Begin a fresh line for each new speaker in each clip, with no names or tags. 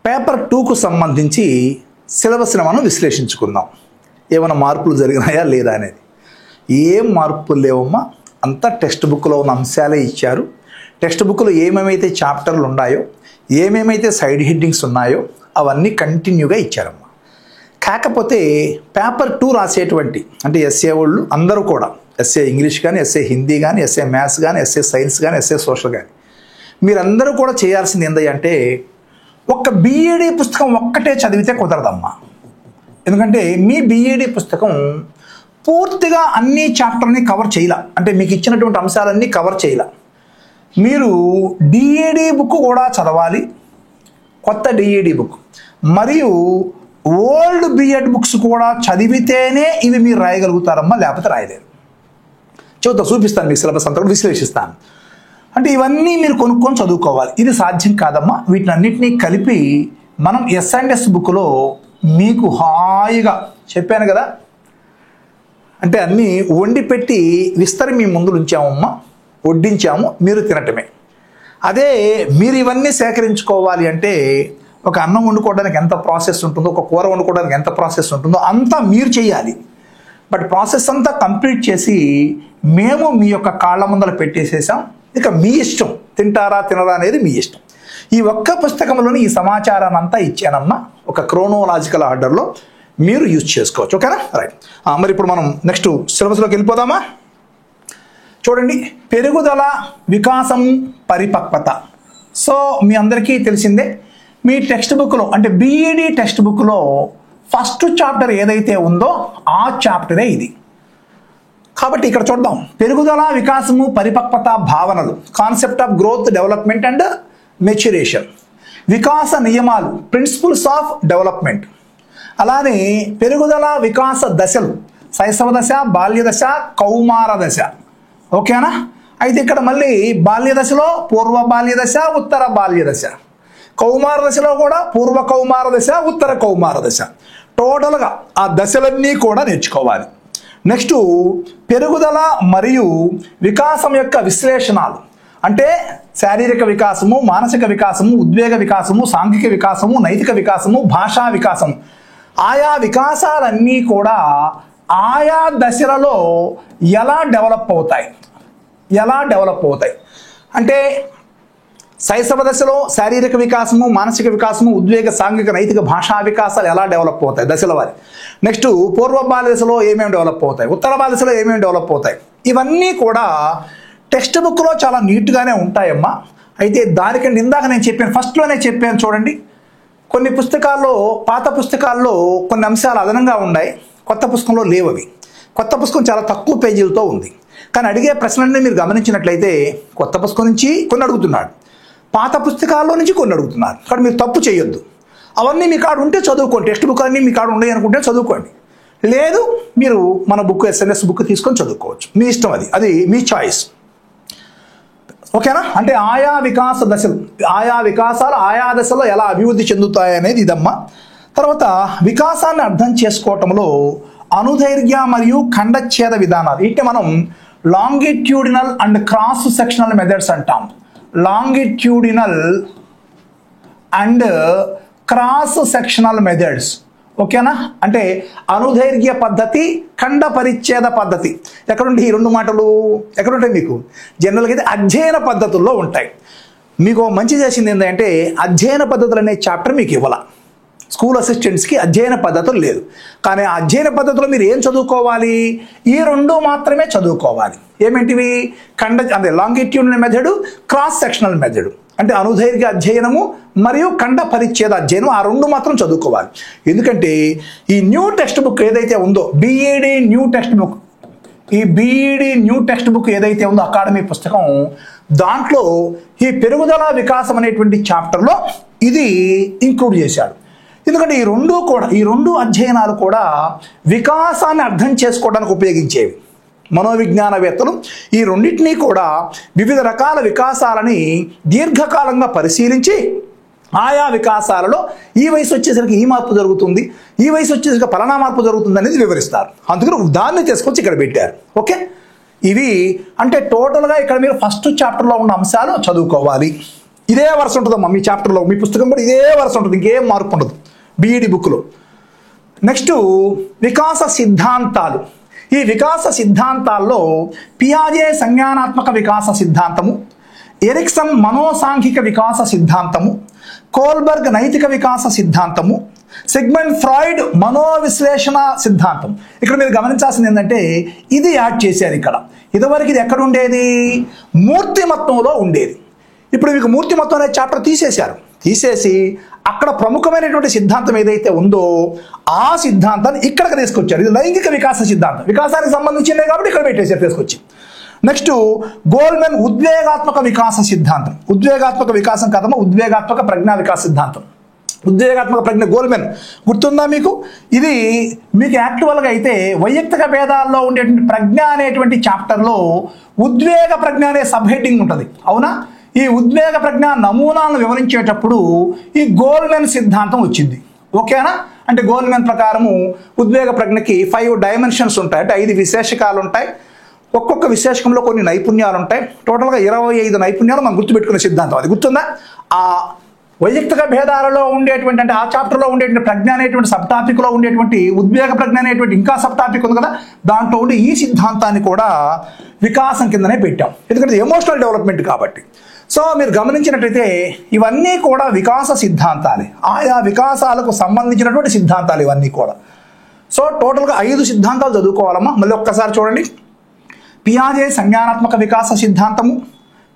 Paper 2కు సంబంధించి సిలబస్ని మనం విశ్లేషించుకుందాం. ఏమైనా మార్పులు జరిగినాయా లేదా అనేది. ఏం మార్పులు లేవమ్మా, అంతా టెక్స్ట్ బుక్లో ఉన్న అంశాలే ఇచ్చారు. టెక్స్ట్ బుక్లో ఏమేమైతే చాప్టర్లు ఉన్నాయో, ఏమేమైతే సైడ్ హెడ్డింగ్స్ ఉన్నాయో అవన్నీ కంటిన్యూగా ఇచ్చారమ్మా. కాకపోతే పేపర్ 2 రాసేటువంటి అంటే ఎస్ఏ వాళ్ళు అందరూ కూడా, ఎస్ఏ ఇంగ్లీష్ కానీ, ఎస్ఏ హిందీ కానీ, ఎస్ఏ మ్యాథ్స్ కానీ, ఎస్ఏ సైన్స్ కానీ, ఎస్ఏ సోషల్ కానీ, మీరందరూ కూడా చేయాల్సింది ఏంటంటే ఒక్క బీఈడీ పుస్తకం ఒక్కటే చదివితే కుదరదమ్మా. ఎందుకంటే మీ బీఈడీ పుస్తకం పూర్తిగా అన్ని చాప్టర్ని కవర్ చేయాల, అంటే మీకు ఇచ్చినటువంటి అంశాలన్నీ కవర్ చేయాల. మీరు డిఈడి బుక్ కూడా చదవాలి, కొత్త డిఈడి బుక్ మరియు ఓల్డ్ బిఎడ్ బుక్స్ కూడా చదివితేనే ఇవి మీరు రాయగలుగుతారమ్మా, లేకపోతే రాయలేరు. చూపిస్తాను, మీకు సిలబస్ అంతా విశ్లేషిస్తాను. అంటే ఇవన్నీ మీరు కొనుక్కొని చదువుకోవాలి. ఇది సాధ్యం కాదమ్మా. వీటిని అన్నింటినీ కలిపి మనం ఎస్&ఎస్ బుక్లో మీకు హాయిగా చెప్పాను కదా, అంటే అన్నీ వండి పెట్టి విస్తరి మీ ముందు ఉంచామమ్మా, వడ్డించాము, మీరు తినటమే. అదే మీరు ఇవన్నీ సేకరించుకోవాలి అంటే ఒక అన్నం వండుకోవడానికి ఎంత ప్రాసెస్ ఉంటుందో, ఒక కూర వండుకోవడానికి ఎంత ప్రాసెస్ ఉంటుందో అంతా మీరు చేయాలి. బట్ ప్రాసెస్ అంతా కంప్లీట్ చేసి మేము మీ యొక్క కాళ్ళ ముందర పెట్టేసేసాం. ఇక మీ ఇష్టం, తింటారా తినరా అనేది మీ ఇష్టం. ఈ ఒక్క పుస్తకంలోని ఈ సమాచారాన్ని అంతా ఇచ్చానమ్మా, ఒక క్రోనోలాజికల్ ఆర్డర్లో మీరు యూజ్ చేసుకోవచ్చు. ఓకేనా, రైట్. మరి ఇప్పుడు మనం నెక్స్ట్ సిలబస్లోకి వెళ్ళిపోదామా. చూడండి, పెరుగుదల, వికాసం, పరిపక్వత. సో మీ అందరికీ తెలిసిందే, మీ టెక్స్ట్ బుక్లో అంటే బీఈడీ టెక్స్ట్ బుక్లో ఫస్ట్ చాప్టర్ ఏదైతే ఉందో ఆ చాప్టరే ఇది. కాబట్టి ఇక్కడ చూద్దాం, పెరుగుదల, వికాసము, పరిపక్వత భావనలు, concept of growth, development and maturation, వికాస నియమాలు, ప్రిన్సిపల్స్ ఆఫ్ డెవలప్మెంట్. అలానే పెరుగుదల వికాస దశలు, శైశవ దశ, బాల్య దశ, కౌమార దశ. ఓకేనా. అయితే ఇక్కడ మళ్ళీ బాల్య దశలో పూర్వ బాల్య దశ, ఉత్తర బాల్య దశ, కౌమార దశలో కూడా పూర్వ కౌమార దశ, ఉత్తర కౌమార దశ. టోటల్గా ఆ దశలన్నీ కూడా నేర్చుకోవాలి. నెక్స్ట్ పెరుగుదల మరియు వికాసం యొక్క విశ్లేషణాలు, అంటే శారీరక వికాసము, మానసిక వికాసము, ఉద్వేగ వికాసము, సాంఘిక వికాసము, నైతిక వికాసము, భాషా వికాసం. ఆయా వికాసాలన్నీ కూడా ఆయా దశలలో ఎలా డెవలప్ అవుతాయి అంటే శైశవ దశలో శారీరక వికాసము, మానసిక వికాసము, ఉద్వేగ, సాంఘిక, నైతిక, భాషా వికాసాలు ఎలా డెవలప్ అవుతాయి దశల వారి. నెక్స్ట్ పూర్వ బాల్య దశలో ఏమేమి డెవలప్ అవుతాయి, ఉత్తర బాల్య దశలో ఏమేమి డెవలప్ అవుతాయి, ఇవన్నీ కూడా టెక్స్ట్ బుక్లో చాలా నీట్గానే ఉంటాయమ్మా. అయితే దానికంటే ఇందాక నేను చెప్పాను, ఫస్ట్లోనే చెప్పాను చూడండి, కొన్ని పుస్తకాల్లో, పాత పుస్తకాల్లో కొన్ని అంశాలు అదనంగా ఉన్నాయి, కొత్త పుస్తకంలో లేవు. అవి కొత్త పుస్తకం చాలా తక్కువ పేజీలతో ఉంది. కానీ అడిగే ప్రశ్నలన్నీ మీరు గమనించినట్లయితే కొత్త పుస్తకం నుంచి కొన్ని అడుగుతున్నాడు, పాత పుస్తకాల్లో నుంచి కొన్ని అడుగుతున్నారు. కానీ మీరు తప్పు చేయొద్దు. అవన్నీ మీ కాడ ఉంటే చదువుకోండి, టెక్స్ట్ బుక్ అన్నీ మీ కాడ ఉన్నాయి అనుకుంటే చదువుకోండి. లేదు మీరు మన బుక్ ఎస్&ఎస్ బుక్ తీసుకొని చదువుకోవచ్చు, మీ ఇష్టం, అది మీ చాయిస్. ఓకేనా. అంటే ఆయా వికాస దశలు, ఆయా వికాసాలు ఆయా దశలో ఎలా అభివృద్ధి చెందుతాయి అనేది ఇదమ్మా. తర్వాత వికాసాన్ని అర్థం చేసుకోవటంలో అనుధైర్య మరియు ఖండచ్ఛేద విధానాలు, ఇట్టే మనం longitudinal and cross sectional methods అంటాం. Longitudinal and cross sectional methods. ఓకేనా. అంటే అనుధైర్య పద్ధతి, ఖండ పరిచ్ఛేద పద్ధతి. ఎక్కడుంటాయి ఈ రెండు మాటలు, ఎక్కడుంటాయి మీకు? జనరల్గా అయితే అధ్యయన పద్ధతుల్లో ఉంటాయి. మీకు మంచి చేసింది ఏంటంటే అధ్యయన పద్ధతులు అనే చాప్టర్ మీకు ఇవ్వాల. స్కూల్ అసిస్టెంట్స్కి అధ్యయన పద్ధతులు లేదు. కానీ ఆ అధ్యయన పద్ధతిలో మీరు ఏం చదువుకోవాలి? ఈ రెండు మాత్రమే చదువుకోవాలి. ఏమేంటివి? అంటే longitudinal method, cross sectional method. అంటే అనుధైర్య అధ్యయనము మరియు ఖండ పరిచ్ఛేద అధ్యయనం, ఆ రెండు మాత్రం చదువుకోవాలి. ఎందుకంటే ఈ న్యూ టెక్స్ట్ బుక్ ఏదైతే ఉందో, బీఈడీ న్యూ టెక్స్ట్ బుక్, ఈ బీఈడీ న్యూ టెక్స్ట్ బుక్ ఏదైతే ఉందో అకాడమీ పుస్తకం, దాంట్లో ఈ పెరుగుదల వికాసం అనేటువంటి చాప్టర్లో ఇది ఇంక్లూడ్ చేశాడు. ఎందుకంటే ఈ రెండు అధ్యయనాలు కూడా వికాసాన్ని అర్థం చేసుకోవడానికి ఉపయోగించేవి. మనోవిజ్ఞానవేత్తలు ఈ రెండింటినీ కూడా వివిధ రకాల వికాసాలని దీర్ఘకాలంగా పరిశీలించి ఆయా వికాసాలలో ఈ వయసు వచ్చేసరికి ఈ మార్పు జరుగుతుంది, ఈ వయసు వచ్చేసరికి ఫలానా మార్పు జరుగుతుంది అనేది వివరిస్తారు. అందుకని దాన్ని తీసుకొచ్చి ఇక్కడ పెట్టారు. ఓకే, ఇవి అంటే టోటల్గా ఇక్కడ మీరు ఫస్ట్ చాప్టర్లో ఉన్న అంశాలు చదువుకోవాలి. ఇదే వరుస ఉంటుందమ్మా మీ చాప్టర్లో, మీ పుస్తకం కూడా ఇదే వరుస ఉంటుంది, ఇంకేం మార్పు ఉండదు బీఈడి బుక్లో. నెక్స్ట్ వికాస సిద్ధాంతాలు. ఈ వికాస సిద్ధాంతాల్లో పియాజే సంజ్ఞానాత్మక వికాస సిద్ధాంతము, ఎరిక్సన్ మనోసాంఘిక వికాస సిద్ధాంతము, కోల్బర్గ్ నైతిక వికాస సిద్ధాంతము, సిగ్మండ్ ఫ్రాయిడ్ మనోవిశ్లేషణ సిద్ధాంతం. ఇక్కడ మీరు గమనించాల్సింది ఏంటంటే ఇది యాడ్ చేశారు ఇక్కడ. ఇదివరకు ఇది ఎక్కడ ఉండేది? మూర్తిమత్వంలో ఉండేది. ఇప్పుడు మీకు మూర్తిమత్వం అనే చాప్టర్ తీసేసి అక్కడ ప్రముఖమైనటువంటి సిద్ధాంతం ఏదైతే ఉందో ఆ సిద్ధాంతాన్ని ఇక్కడికి తీసుకొచ్చారు. ఇది లైంగిక వికాస సిద్ధాంతం, వికాసానికి సంబంధించిందే కాబట్టి ఇక్కడ పెట్టేశారు తీసుకొచ్చి. నెక్స్ట్ గోల్మెన్ ఉద్వేగాత్మక వికాస సిద్ధాంతం. ఉద్వేగాత్మక వికాసం కదమ్మా, ఉద్వేగాత్మక ప్రజ్ఞా వికాస సిద్ధాంతం. ఉద్వేగాత్మక ప్రజ్ఞ గోల్మెన్ గుర్తుందా మీకు? ఇది మీకు యాక్చువల్గా అయితే వైయక్తిక భేదాల్లో ఉండేటువంటి ప్రజ్ఞ అనేటువంటి చాప్టర్లో ఉద్వేగ ప్రజ్ఞ అనే సబ్ హెడ్డింగ్ ఉంటుంది, అవునా? ఈ ఉద్వేగ ప్రజ్ఞ నమూనాలను వివరించేటప్పుడు ఈ గోల్మెన్ సిద్ధాంతం వచ్చింది, ఓకేనా? అంటే గోల్మెన్ ప్రకారము ఉద్వేగ ప్రజ్ఞకి 5 డైమెన్షన్స్ ఉంటాయి, అంటే 5 విశేషకాలు ఉంటాయి. ఒక్కొక్క విశేషకంలో కొన్ని నైపుణ్యాలు ఉంటాయి. టోటల్గా 25 నైపుణ్యాలు మనం గుర్తుపెట్టుకునే సిద్ధాంతం. అది గుర్తుందా? ఆ వైయక్తిక భేదాలలో ఉండేటువంటి, అంటే ఆ చాప్టర్లో ఉండేటువంటి ప్రజ్ఞ అనేటువంటి సబ్ టాపిక్లో ఉండేటువంటి ఉద్వేగ ప్రజ్ఞ అనేటువంటి ఇంకా సబ్ టాపిక్ ఉంది కదా, దాంట్లో ఉండే ఈ సిద్ధాంతాన్ని కూడా వికాసం కిందనే పెట్టాం, ఎందుకంటే ఎమోషనల్ డెవలప్మెంట్ కాబట్టి. సో మీరు గమనించినట్లయితే ఇవన్నీ కూడా వికాస సిద్ధాంతాలే, ఆయా వికాసాలకు సంబంధించినటువంటి సిద్ధాంతాలు ఇవన్నీ కూడా. సో టోటల్గా 5 సిద్ధాంతాలు చదువుకోవాలమ్మా. మళ్ళీ ఒక్కసారి చూడండి. పియాజే సంజ్ఞానాత్మక వికాస సిద్ధాంతము,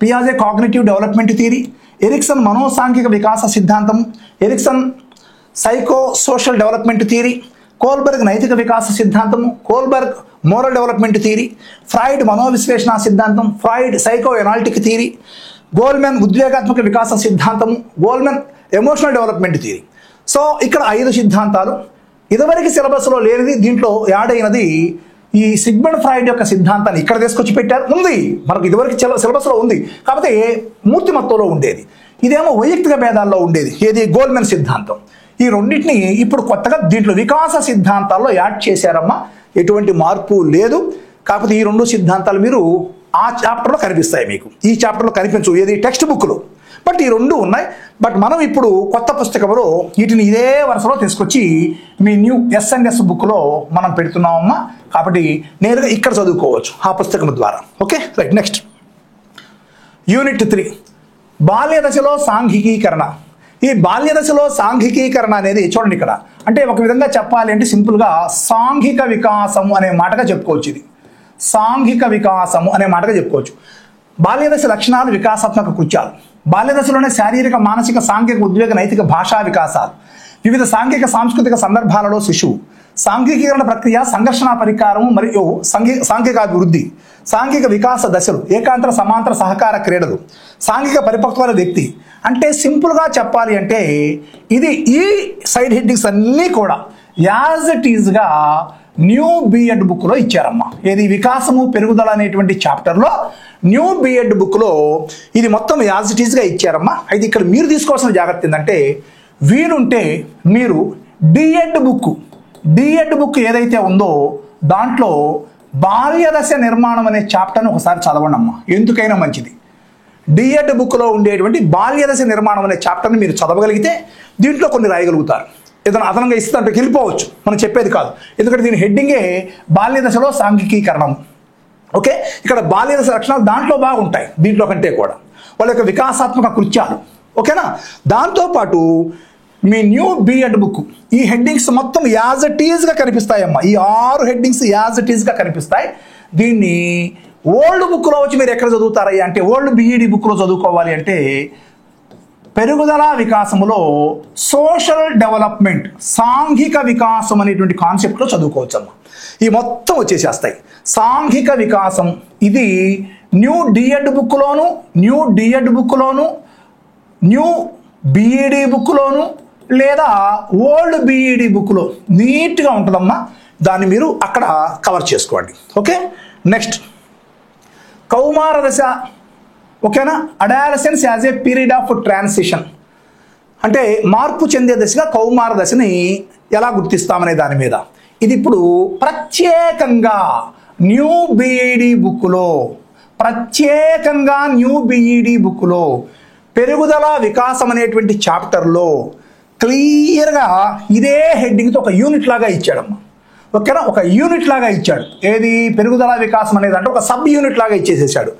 పియాజే కాగ్నిటివ్ డెవలప్మెంట్ థియరీ, ఎరిక్సన్ మనోసాంఘిక వికాస సిద్ధాంతము, Erikson psychosocial development theory, Kohlberg నైతిక వికాస సిద్ధాంతము, Kohlberg moral development theory, Freud మనోవిశ్లేషణ సిద్ధాంతం, Freud psychoanalytic theory, Goleman ఉద్వేగాత్మక వికాస సిద్ధాంతము, Goleman emotional development theory. So ఇక్కడ 5 సిద్ధాంతాలు. ఇదివరకు సిలబస్లో లేనిది దీంట్లో యాడ్ అయినది ఈ సిగ్మండ్ ఫ్రాయిడ్ యొక్క సిద్ధాంతాన్ని ఇక్కడ తీసుకొచ్చి పెట్టారు. ఉంది మనకు ఇదివరకు సిలబస్లో ఉంది, కాకపోతే మూర్తిమత్వంలో ఉండేది. ఇదేమో వైయక్తిక భేదాల్లో ఉండేది, ఏది గోల్మెన్ సిద్ధాంతం. ఈ రెండింటిని ఇప్పుడు కొత్తగా దీంట్లో వికాస సిద్ధాంతాల్లో యాడ్ చేశారమ్మా. ఎటువంటి మార్పు లేదు. కాకపోతే ఈ 2 సిద్ధాంతాలు మీరు ఆ చాప్టర్లో కనిపిస్తాయి, మీకు ఈ చాప్టర్లో కనిపించవు, ఏది టెక్స్ట్ బుక్లో. బట్ ఈ 2 ఉన్నాయి. బట్ మనం ఇప్పుడు కొత్త పుస్తకంలో వీటిని ఇదే వరుసలో తీసుకొచ్చి మీ న్యూ S&S బుక్లో మనం పెడుతున్నామమ్మా. కాబట్టి నేరుగా ఇక్కడ చదువుకోవచ్చు ఆ పుస్తకం ద్వారా. Okay right. నెక్స్ట్ యూనిట్ 3 బాల్య దశలో సాంఘికీకరణ. ఈ బాల్య దశలో సాంఘికీకరణ అనేది చూడండి ఇక్కడ, అంటే ఒక విధంగా చెప్పాలి అంటే సింపుల్గా సాంఘిక వికాసము అనే మాటగా చెప్పుకోవచ్చు. ఇది సాంఘిక వికాసము అనే మాటగా చెప్పుకోవచ్చు. బాల్యదశ లక్షణాలు, వికాసాత్మక కృత్యాలు. బాల్యదశలోనే శారీరక, మానసిక, సాంఘిక, ఉద్వేగ, నైతిక, భాషా వికాసాలు. వివిధ సాంఘిక సాంస్కృతిక సందర్భాలలో శిశువు సాంఘికీకరణ ప్రక్రియ, సంఘర్షణ పరికారము మరియు సాంఘికాభివృద్ధి, సాంఘిక వికాస దశలు, ఏకాంతర సమాంతర సహకార క్రీడలు, సాంఘిక పరిపక్వత వ్యక్తి. అంటే సింపుల్గా చెప్పాలి అంటే ఇది ఈ సైడ్ హెడ్డింగ్స్ అన్నీ కూడా యాజ్ ఇట్ ఈజ్గా న్యూ బిఎడ్ బుక్లో ఇచ్చారమ్మా. ఏది వికాసము పెరుగుదల అనేటువంటి చాప్టర్లో న్యూ బిఎడ్ బుక్లో ఇది మొత్తం యాజ్ ఇట్ ఈజ్గా ఇచ్చారమ్మా. అయితే ఇక్కడ మీరు తీసుకోవాల్సిన జాగ్రత్త ఏంటంటే వీలుంటే మీరు డిఎడ్ బుక్ ఏదైతే ఉందో దాంట్లో బాల్యదశ నిర్మాణం అనే చాప్టర్ని ఒకసారి చదవండి అమ్మా, ఎందుకైనా మంచిది. డిఎడ్ బుక్లో ఉండేటువంటి బాల్యదశ నిర్మాణం అనే చాప్టర్ని మీరు చదవగలిగితే దీంట్లో కొన్ని రాయగలుగుతారు. ఏదైనా అదనంగా ఇస్తే అంటే వెళ్ళిపోవచ్చు, మనం చెప్పేది కాదు. ఎందుకంటే దీని హెడ్డింగే బాల్యదశలో సాంఘికీకరణం. ఓకే, ఇక్కడ బాల్యదశ లక్షణాలు దాంట్లో బాగుంటాయి, దీంట్లో కంటే కూడా వాళ్ళ యొక్క వికాసాత్మక కృత్యాలు. ఓకేనా, దాంతోపాటు మీ న్యూ బిఎడ్ బుక్ ఈ హెడ్డింగ్స్ మొత్తం యాజ్ ఇట్ ఈజ్గా కనిపిస్తాయమ్మా. ఈ 6 హెడ్డింగ్స్ యాజ్ ఇట్ ఈజ్గా కనిపిస్తాయి. దీన్ని ఓల్డ్ బుక్లో వచ్చి మీరు ఎక్కడ చదువుతారయ్యా అంటే ఓల్డ్ బిఈడి బుక్లో చదువుకోవాలి అంటే పెరుగుదల వికాసములో సోషల్ డెవలప్మెంట్, సాంఘిక వికాసం అనేటువంటి కాన్సెప్ట్లో చదువుకోవచ్చు అమ్మా. ఈ మొత్తం వచ్చేసేస్తాయి. సాంఘిక వికాసం ఇది న్యూ డిఎడ్ బుక్లోను, న్యూ బిఈడి బుక్లోను లేదా ఓల్డ్ బిఈడి బుక్లో నీట్గా ఉంటుందమ్మా. దాన్ని మీరు అక్కడ కవర్ చేసుకోండి. ఓకే, నెక్స్ట్ కౌమార దశ. ఓకేనా, adolescence as a period of transition, అంటే మార్పు చెందే దశగా కౌమార దశని ఎలా గుర్తిస్తామనే దాని మీద ఇది ఇప్పుడు ప్రత్యేకంగా న్యూ బిఈడి బుక్లో పెరుగుదల వికాసం అనేటువంటి చాప్టర్లో క్లియర్గా ఇదే హెడ్డింగ్తో ఒక యూనిట్ లాగా ఇచ్చాడమ్మా. ఓకేనా, ఒక యూనిట్ లాగా ఇచ్చాడు. ఏది పెరుగుదల వికాసం అనేది అంటే ఒక సబ్ యూనిట్ లాగా ఇచ్చేసేసాడు.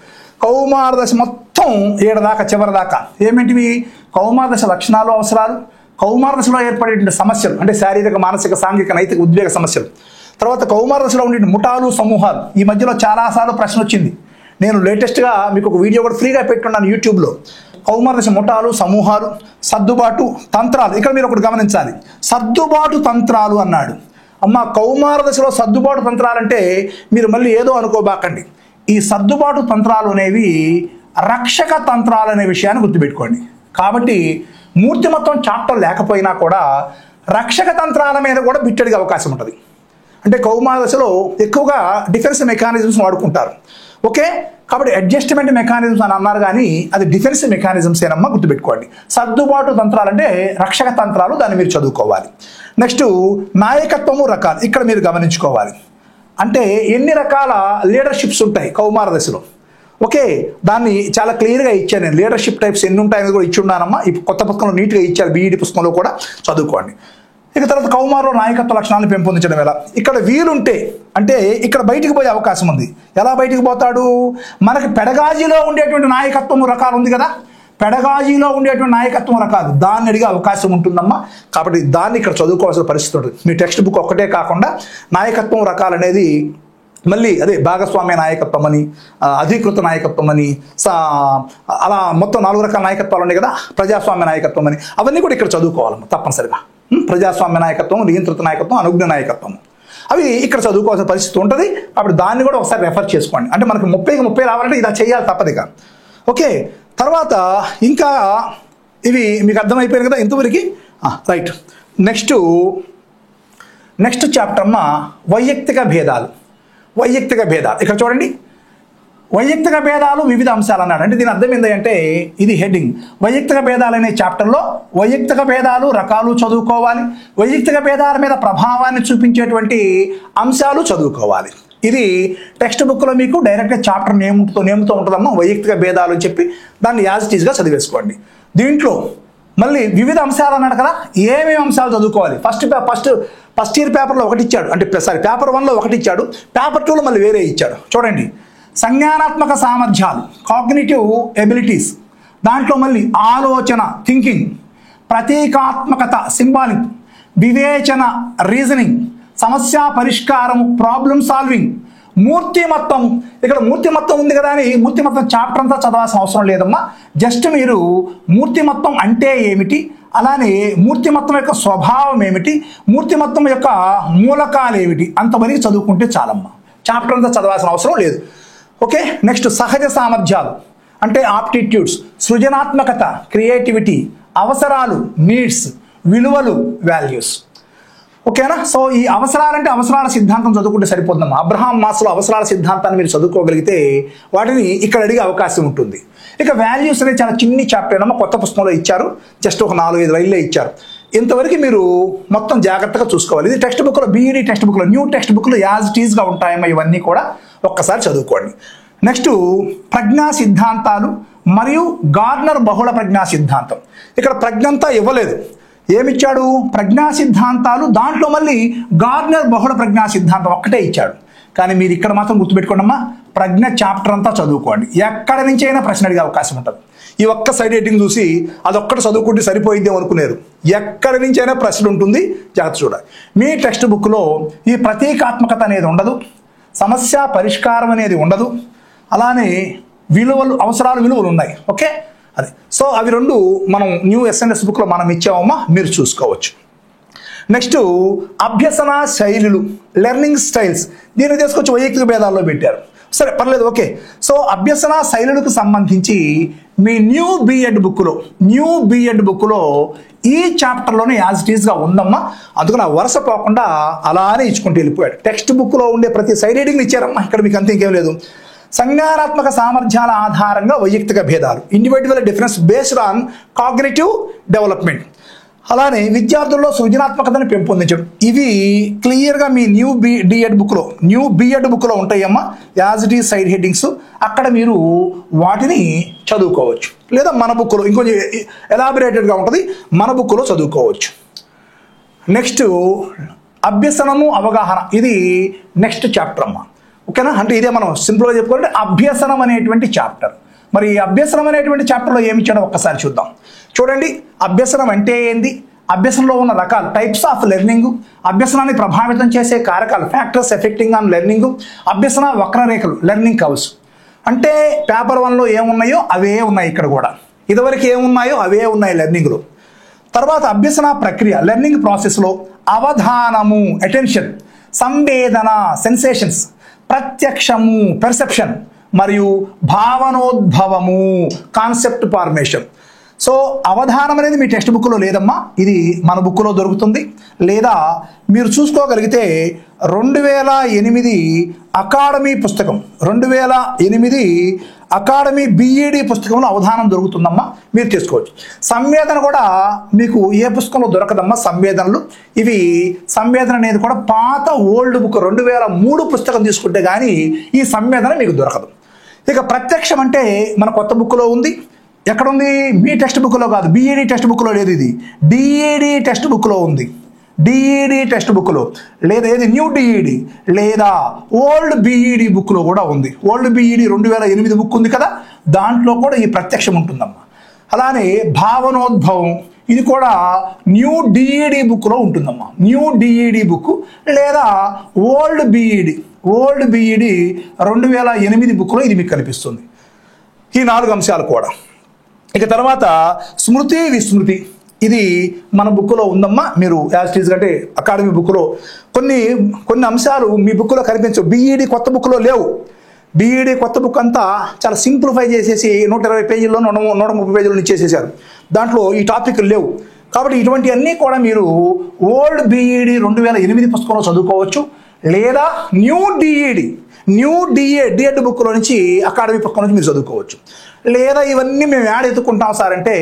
కౌమార దశ మొత్తం 7 దాకా చివరి దాకా ఏమిటివి? కౌమార దశ లక్షణాలు, అవసరాలు, కౌమార దశలో ఏర్పడేటువంటి సమస్యలు అంటే శారీరక, మానసిక, సాంఘిక, నైతిక, ఉద్వేగ సమస్యలు. తర్వాత కౌమార దశలో ఉండే ముఠాలు, సమూహాలు. ఈ మధ్యలో చాలాసార్లు ప్రశ్న వచ్చింది. నేను లేటెస్ట్గా మీకు ఒక వీడియో కూడా ఫ్రీగా పెట్టుకున్నాను యూట్యూబ్లో. కౌమార దశ ముఠాలు, సమూహాలు, సర్దుబాటు తంత్రాలు. ఇక్కడ మీరు ఒకటి గమనించాలి, సర్దుబాటు తంత్రాలు అన్నాడు. అమ్మ, కౌమార దశలో సర్దుబాటు తంత్రాలు అంటే మీరు మళ్ళీ ఏదో అనుకోబాకండి. ఈ సర్దుబాటు తంత్రాలు అనేవి రక్షక తంత్రాలు అనే విషయాన్ని గుర్తుపెట్టుకోండి. కాబట్టి మూర్తిమత్వం చాప్టర్ లేకపోయినా కూడా రక్షక తంత్రాల మీద కూడా బిట్టడిగే అవకాశం ఉంటుంది. అంటే కౌమార దశలో ఎక్కువగా డిఫెన్స్ మెకానిజమ్స్ వాడుకుంటారు. ఓకే, కాబట్టి అడ్జస్ట్మెంట్ మెకానిజమ్స్ అని అన్నారు, కానీ అది డిఫెన్స్ మెకానిజమ్స్ ఏనమ్మా, గుర్తుపెట్టుకోండి. సర్దుబాటు తంత్రాలు అంటే రక్షక తంత్రాలు, దాన్ని మీరు చదువుకోవాలి. నెక్స్ట్ నాయకత్వము రకాలు. ఇక్కడ మీరు గమనించుకోవాలి, అంటే ఎన్ని రకాల లీడర్షిప్స్ ఉంటాయి కౌమార దశలో. ఓకే, దాన్ని చాలా క్లియర్గా ఇచ్చాను నేను. లీడర్షిప్ టైప్స్ ఎన్ని ఉంటాయని కూడా ఇచ్చి ఉన్నానమ్మా. ఈ కొత్త పుస్తకంలో నీట్గా ఇచ్చారు, బీఈడి పుస్తకంలో కూడా చదువుకోండి. ఇక తర్వాత కౌమారలో నాయకత్వ లక్షణాలను పెంపొందించడం ఎలా. ఇక్కడ వీలుంటే అంటే ఇక్కడ బయటికి పోయే అవకాశం ఉంది. ఎలా బయటికి పోతాడు? మనకి పెడగాజీలో ఉండేటువంటి నాయకత్వం రకాలు ఉంది కదా, పెడగాజీలో ఉండేటువంటి నాయకత్వం రకాలు, దాన్ని అడిగే అవకాశం ఉంటుందమ్మా. కాబట్టి దాన్ని ఇక్కడ చదువుకోవాల్సిన పరిస్థితి ఉంటుంది. మీ టెక్స్ట్ బుక్ ఒక్కటే కాకుండా నాయకత్వం రకాలు అనేది మళ్ళీ అదే భాగస్వామ్య నాయకత్వం అని, అధీకృత నాయకత్వం అని, అలా మొత్తం 4 రకాల నాయకత్వాలు ఉన్నాయి కదా, ప్రజాస్వామ్య నాయకత్వం అని, అవన్నీ కూడా ఇక్కడ చదువుకోవాలమ్మా తప్పనిసరిగా. ప్రజాస్వామ్య నాయకత్వం, నియంత్రిత నాయకత్వం, అనుజ్ఞ నాయకత్వం, అవి ఇక్కడ చదువుకోవాల్సిన పరిస్థితి ఉంటుంది. కాబట్టి దాన్ని కూడా ఒకసారి రెఫర్ చేసుకోండి. అంటే మనకు 30 రావాలంటే ఇలా చేయాలి తప్పదిగా. ఓకే, తర్వాత ఇంకా ఇవి మీకు అర్థమైపోయారు కదా ఇంతవరకు, రైట్. నెక్స్ట్ చాప్టర్ అమ్మా వైయక్తిక భేదాలు. వైయక్తిక భేదాలు ఇక్కడ చూడండి, వైయక్తిక భేదాలు వివిధ అంశాలు అన్నాడు. అంటే దీని అర్థం ఏంటంటే ఇది హెడ్డింగ్. వైయక్తిక భేదాలు అనే చాప్టర్లో వైయక్తిక భేదాలు రకాలు చదువుకోవాలి, వైయక్తిక భేదాల మీద ప్రభావాన్ని చూపించేటువంటి అంశాలు చదువుకోవాలి. ఇది టెక్స్ట్ బుక్లో మీకు డైరెక్ట్గా చాప్టర్ నేమ్తో ఉంటుందమ్మా, వైయక్తిక భేదాలు అని చెప్పి దాన్ని యాజ్ ఇట్ ఈజ్గా చదివేసుకోండి. దీంట్లో మళ్ళీ వివిధ అంశాలు అన్నాడు కదా, ఏమేమి అంశాలు చదువుకోవాలి. ఫస్ట్ ఇయర్ పేపర్లో ఒకటి ఇచ్చాడు, అంటే పేపర్ 1లో ఒకటి ఇచ్చాడు, పేపర్ 2లో మళ్ళీ వేరే ఇచ్చాడు. చూడండి, సంజ్ఞానాత్మక సామర్థ్యాలు, కాగ్నిటివ్ ఎబిలిటీస్, దాంట్లో మళ్ళీ ఆలోచన థింకింగ్, ప్రతీకాత్మకత సింబాలిక్, వివేచన రీజనింగ్, సమస్య పరిష్కారం ప్రాబ్లం సాల్వింగ్, మూర్తిమత్వం. ఇక్కడ మూర్తిమత్వం ఉంది కదా అని మూర్తిమత్వం చాప్టర్ అంతా చదవాల్సిన అవసరం లేదమ్మా. జస్ట్ మీరు మూర్తిమత్వం అంటే ఏమిటి, అలానే మూర్తిమత్వం యొక్క స్వభావం ఏమిటి, మూర్తిమత్వం యొక్క మూలకాలు ఏమిటి అంతవరకు చదువుకుంటే చాలమ్మా. చాప్టర్ అంతా చదవాల్సిన అవసరం లేదు. ఓకే, నెక్స్ట్ సహజ సామర్థ్యాలు అంటే ఆప్టిట్యూడ్స్, సృజనాత్మకత క్రియేటివిటీ, అవసరాలు నీడ్స్, విలువలు వాల్యూస్. ఓకేనా. సో ఈ అవసరాలంటే అవసరాల సిద్ధాంతం చదువుకుంటే సరిపోతుందమ్మా. అబ్రహాం మాస్లో అవసరాల సిద్ధాంతాన్ని మీరు చదువుకోగలిగితే వాటిని ఇక్కడ అడిగే అవకాశం ఉంటుంది. ఇక వాల్యూస్ అనేది చాలా చిన్ని చాప్టర్ అమ్మా, కొత్త పుస్తకంలో ఇచ్చారు, జస్ట్ ఒక 4-5 లైన్లే ఇచ్చారు. ఇంతవరకు మీరు మొత్తం జాగ్రత్తగా చూసుకోవాలి. ఇది టెక్స్ట్ బుక్లో, బీఈడి టెక్స్ట్ బుక్లో, న్యూ టెక్స్ట్ బుక్లో యాజ్ ఇట్ ఈజ్గా ఉంటాయమ్మా. ఇవన్నీ కూడా ఒక్కసారి చదువుకోండి. నెక్స్ట్ ప్రజ్ఞా సిద్ధాంతాలు మరియు గార్నర్ బహుళ ప్రజ్ఞా సిద్ధాంతం. ఇక్కడ ప్రజ్ఞ అంతా ఇవ్వలేదు, ఏమిచ్చాడు? ప్రజ్ఞా సిద్ధాంతాలు, దాంట్లో మళ్ళీ గార్నర్ బహుళ ప్రజ్ఞా సిద్ధాంతం ఒక్కటే ఇచ్చాడు. కానీ మీరు ఇక్కడ మాత్రం గుర్తుపెట్టుకోండి అమ్మా, ప్రజ్ఞ చాప్టర్ అంతా చదువుకోండి. ఎక్కడి నుంచి అయినా ప్రశ్న అడిగే అవకాశం ఉంటుంది. ఈ ఒక్క సైడ్ హెడ్డింగ్ చూసి అదొక్కటి చదువుకుంటే సరిపోయింది అనుకునేరు. ఎక్కడి నుంచి అయినా ప్రశ్న ఉంటుంది, జాగ్రత్త చూడాలి. మీ టెక్స్ట్ బుక్లో ఈ ప్రతీకాత్మకత అనేది ఉండదు, సమస్య పరిష్కారం అనేది ఉండదు, అలానే విలువలు, అవసరాలు, విలువలు ఉన్నాయి. ఓకే, అది. సో అవి 2 మనం న్యూ ఎస్ఎన్ఎస్ బుక్లో మనం ఇచ్చామమ్మా, మీరు చూసుకోవచ్చు. నెక్స్ట్ అభ్యసన శైలులు, లెర్నింగ్ స్టైల్స్, దీన్ని తీసుకొచ్చి వైయక్తిక భేదాల్లో పెట్టారు. సరే పర్లేదు, ఓకే. సో అభ్యసన శైలులకు సంబంధించి మీ న్యూ బీఎడ్ బుక్లో ఈ చాప్టర్లోనే యాజ్ ఇట్ ఈస్గా ఉందమ్మా. అందుకని ఆ వరుస పోకుండా అలానే ఇచ్చుకుంటూ వెళ్ళిపోయాడు. టెక్స్ట్ బుక్లో ఉండే ప్రతి సైడ్ హెడ్డింగ్ ఇచ్చారమ్మా, ఇక్కడ మీకు అంతే ఇంకేం లేదు. సంజ్ఞానాత్మక సామర్థ్యాల ఆధారంగా వైయక్తిక భేదాలు, individual difference based on cognitive development, అలానే విద్యార్థుల్లో సృజనాత్మకతను పెంపొందించడం. ఇవి క్లియర్గా మీ న్యూ బీఎడ్ బుక్లో ఉంటాయమ్మా, as it is side headings. అక్కడ మీరు వాటిని చదువుకోవచ్చు. లేదా మన బుక్లో ఇంకొంచెం ఎలాబరేటెడ్గా ఉంటుంది, మన బుక్లో చదువుకోవచ్చు. నెక్స్ట్ అభ్యసనము అవగాహన, ఇది నెక్స్ట్ చాప్టర్ అమ్మ. ఓకేనా, అంటే ఇదే మనం సింపుల్గా చెప్పుకోవాలంటే అభ్యసనం అనేటువంటి చాప్టర్. మరి ఈ అభ్యసనం అనేటువంటి చాప్టర్లో ఏమి ఇచ్చాడో ఒక్కసారి చూద్దాం. చూడండి, అభ్యసనం అంటే ఏంది, అభ్యసనంలో ఉన్న రకాలు, టైప్స్ ఆఫ్ లెర్నింగ్, అభ్యసనాన్ని ప్రభావితం చేసే కారకాలు, ఫ్యాక్టర్స్ ఎఫెక్టింగ్ ఆన్ లెర్నింగ్, అభ్యసన వక్రరేఖలు, లెర్నింగ్ కర్వ్స్. అంటే పేపర్ 1లో ఏమున్నాయో అవే ఉన్నాయి ఇక్కడ కూడా, ఇదివరకు ఏమున్నాయో అవే ఉన్నాయి లెర్నింగ్లో. తర్వాత అభ్యసన ప్రక్రియ, లెర్నింగ్ ప్రాసెస్లో అవధానము, అటెన్షన్, సంవేదన, సెన్సేషన్స్, ప్రత్యక్షము, పెర్సెప్షన్, మరియు భావనోద్భవము, కాన్సెప్ట్ ఫార్మేషన్. సో అవధానం అనేది మీ టెక్స్ట్ బుక్లో లేదమ్మా, ఇది మన బుక్లో దొరుకుతుంది. లేదా మీరు చూసుకోగలిగితే 2008 అకాడమీ పుస్తకం, 2008 అకాడమీ BEd పుస్తకంలో అవధానం దొరుకుతుందమ్మా, మీరు చేసుకోవచ్చు. సంవేదన కూడా మీకు ఏ పుస్తకంలో దొరకదమ్మా, సంవేదనలు ఇవి. సంవేదన అనేది కూడా పాత ఓల్డ్ బుక్ 2003 పుస్తకం తీసుకుంటే కానీ ఈ సంవేదన మీకు దొరకదు. ఇక ప్రత్యక్షం అంటే మన కొత్త బుక్లో ఉంది. ఎక్కడ ఉంది, మీ టెక్స్ట్ బుక్లో కాదు, BEd టెక్స్ట్ బుక్లో లేదు, ఇది DEd టెక్స్ట్ బుక్లో ఉంది. DEd టెక్స్ట్ బుక్లో లేదా ఏది న్యూ DEd లేదా ఓల్డ్ BEd బుక్లో కూడా ఉంది. ఓల్డ్ BEd 2008 బుక్ ఉంది కదా, దాంట్లో కూడా ఈ ప్రత్యక్షం ఉంటుందమ్మా. అలానే భావనోద్భవం, ఇది కూడా న్యూ DEd బుక్లో ఉంటుందమ్మా. న్యూ DEd బుక్ లేదా ఓల్డ్ BEd 2008 బుక్లో ఇది మీకు కనిపిస్తుంది. ఈ 4 అంశాలు కూడా. ఇక తర్వాత స్మృతి విస్మృతి, ఇది మన బుక్లో ఉందమ్మా. మీరు యాజ్ టీజ్ అంటే అకాడమీ బుక్లో కొన్ని అంశాలు మీ బుక్లో కనిపించవు, BEd కొత్త బుక్లో లేవు. BEd కొత్త బుక్ అంతా చాలా సింప్లిఫై చేసేసి 120 పేజీల్లో 130 పేజీలు ఇచ్చేసేసారు, దాంట్లో ఈ టాపిక్లు లేవు. కాబట్టి ఇటువంటి అన్నీ కూడా మీరు ఓల్డ్ BEd 2008 పుస్తకంలో చదువుకోవచ్చు. లేదా న్యూ DEd బుక్లో నుంచి అకాడమీ పుస్తకం నుంచి మీరు చదువుకోవచ్చు. లేదా ఇవన్నీ మేము యాడ్ ఎత్తుకుంటాం సార్ అంటే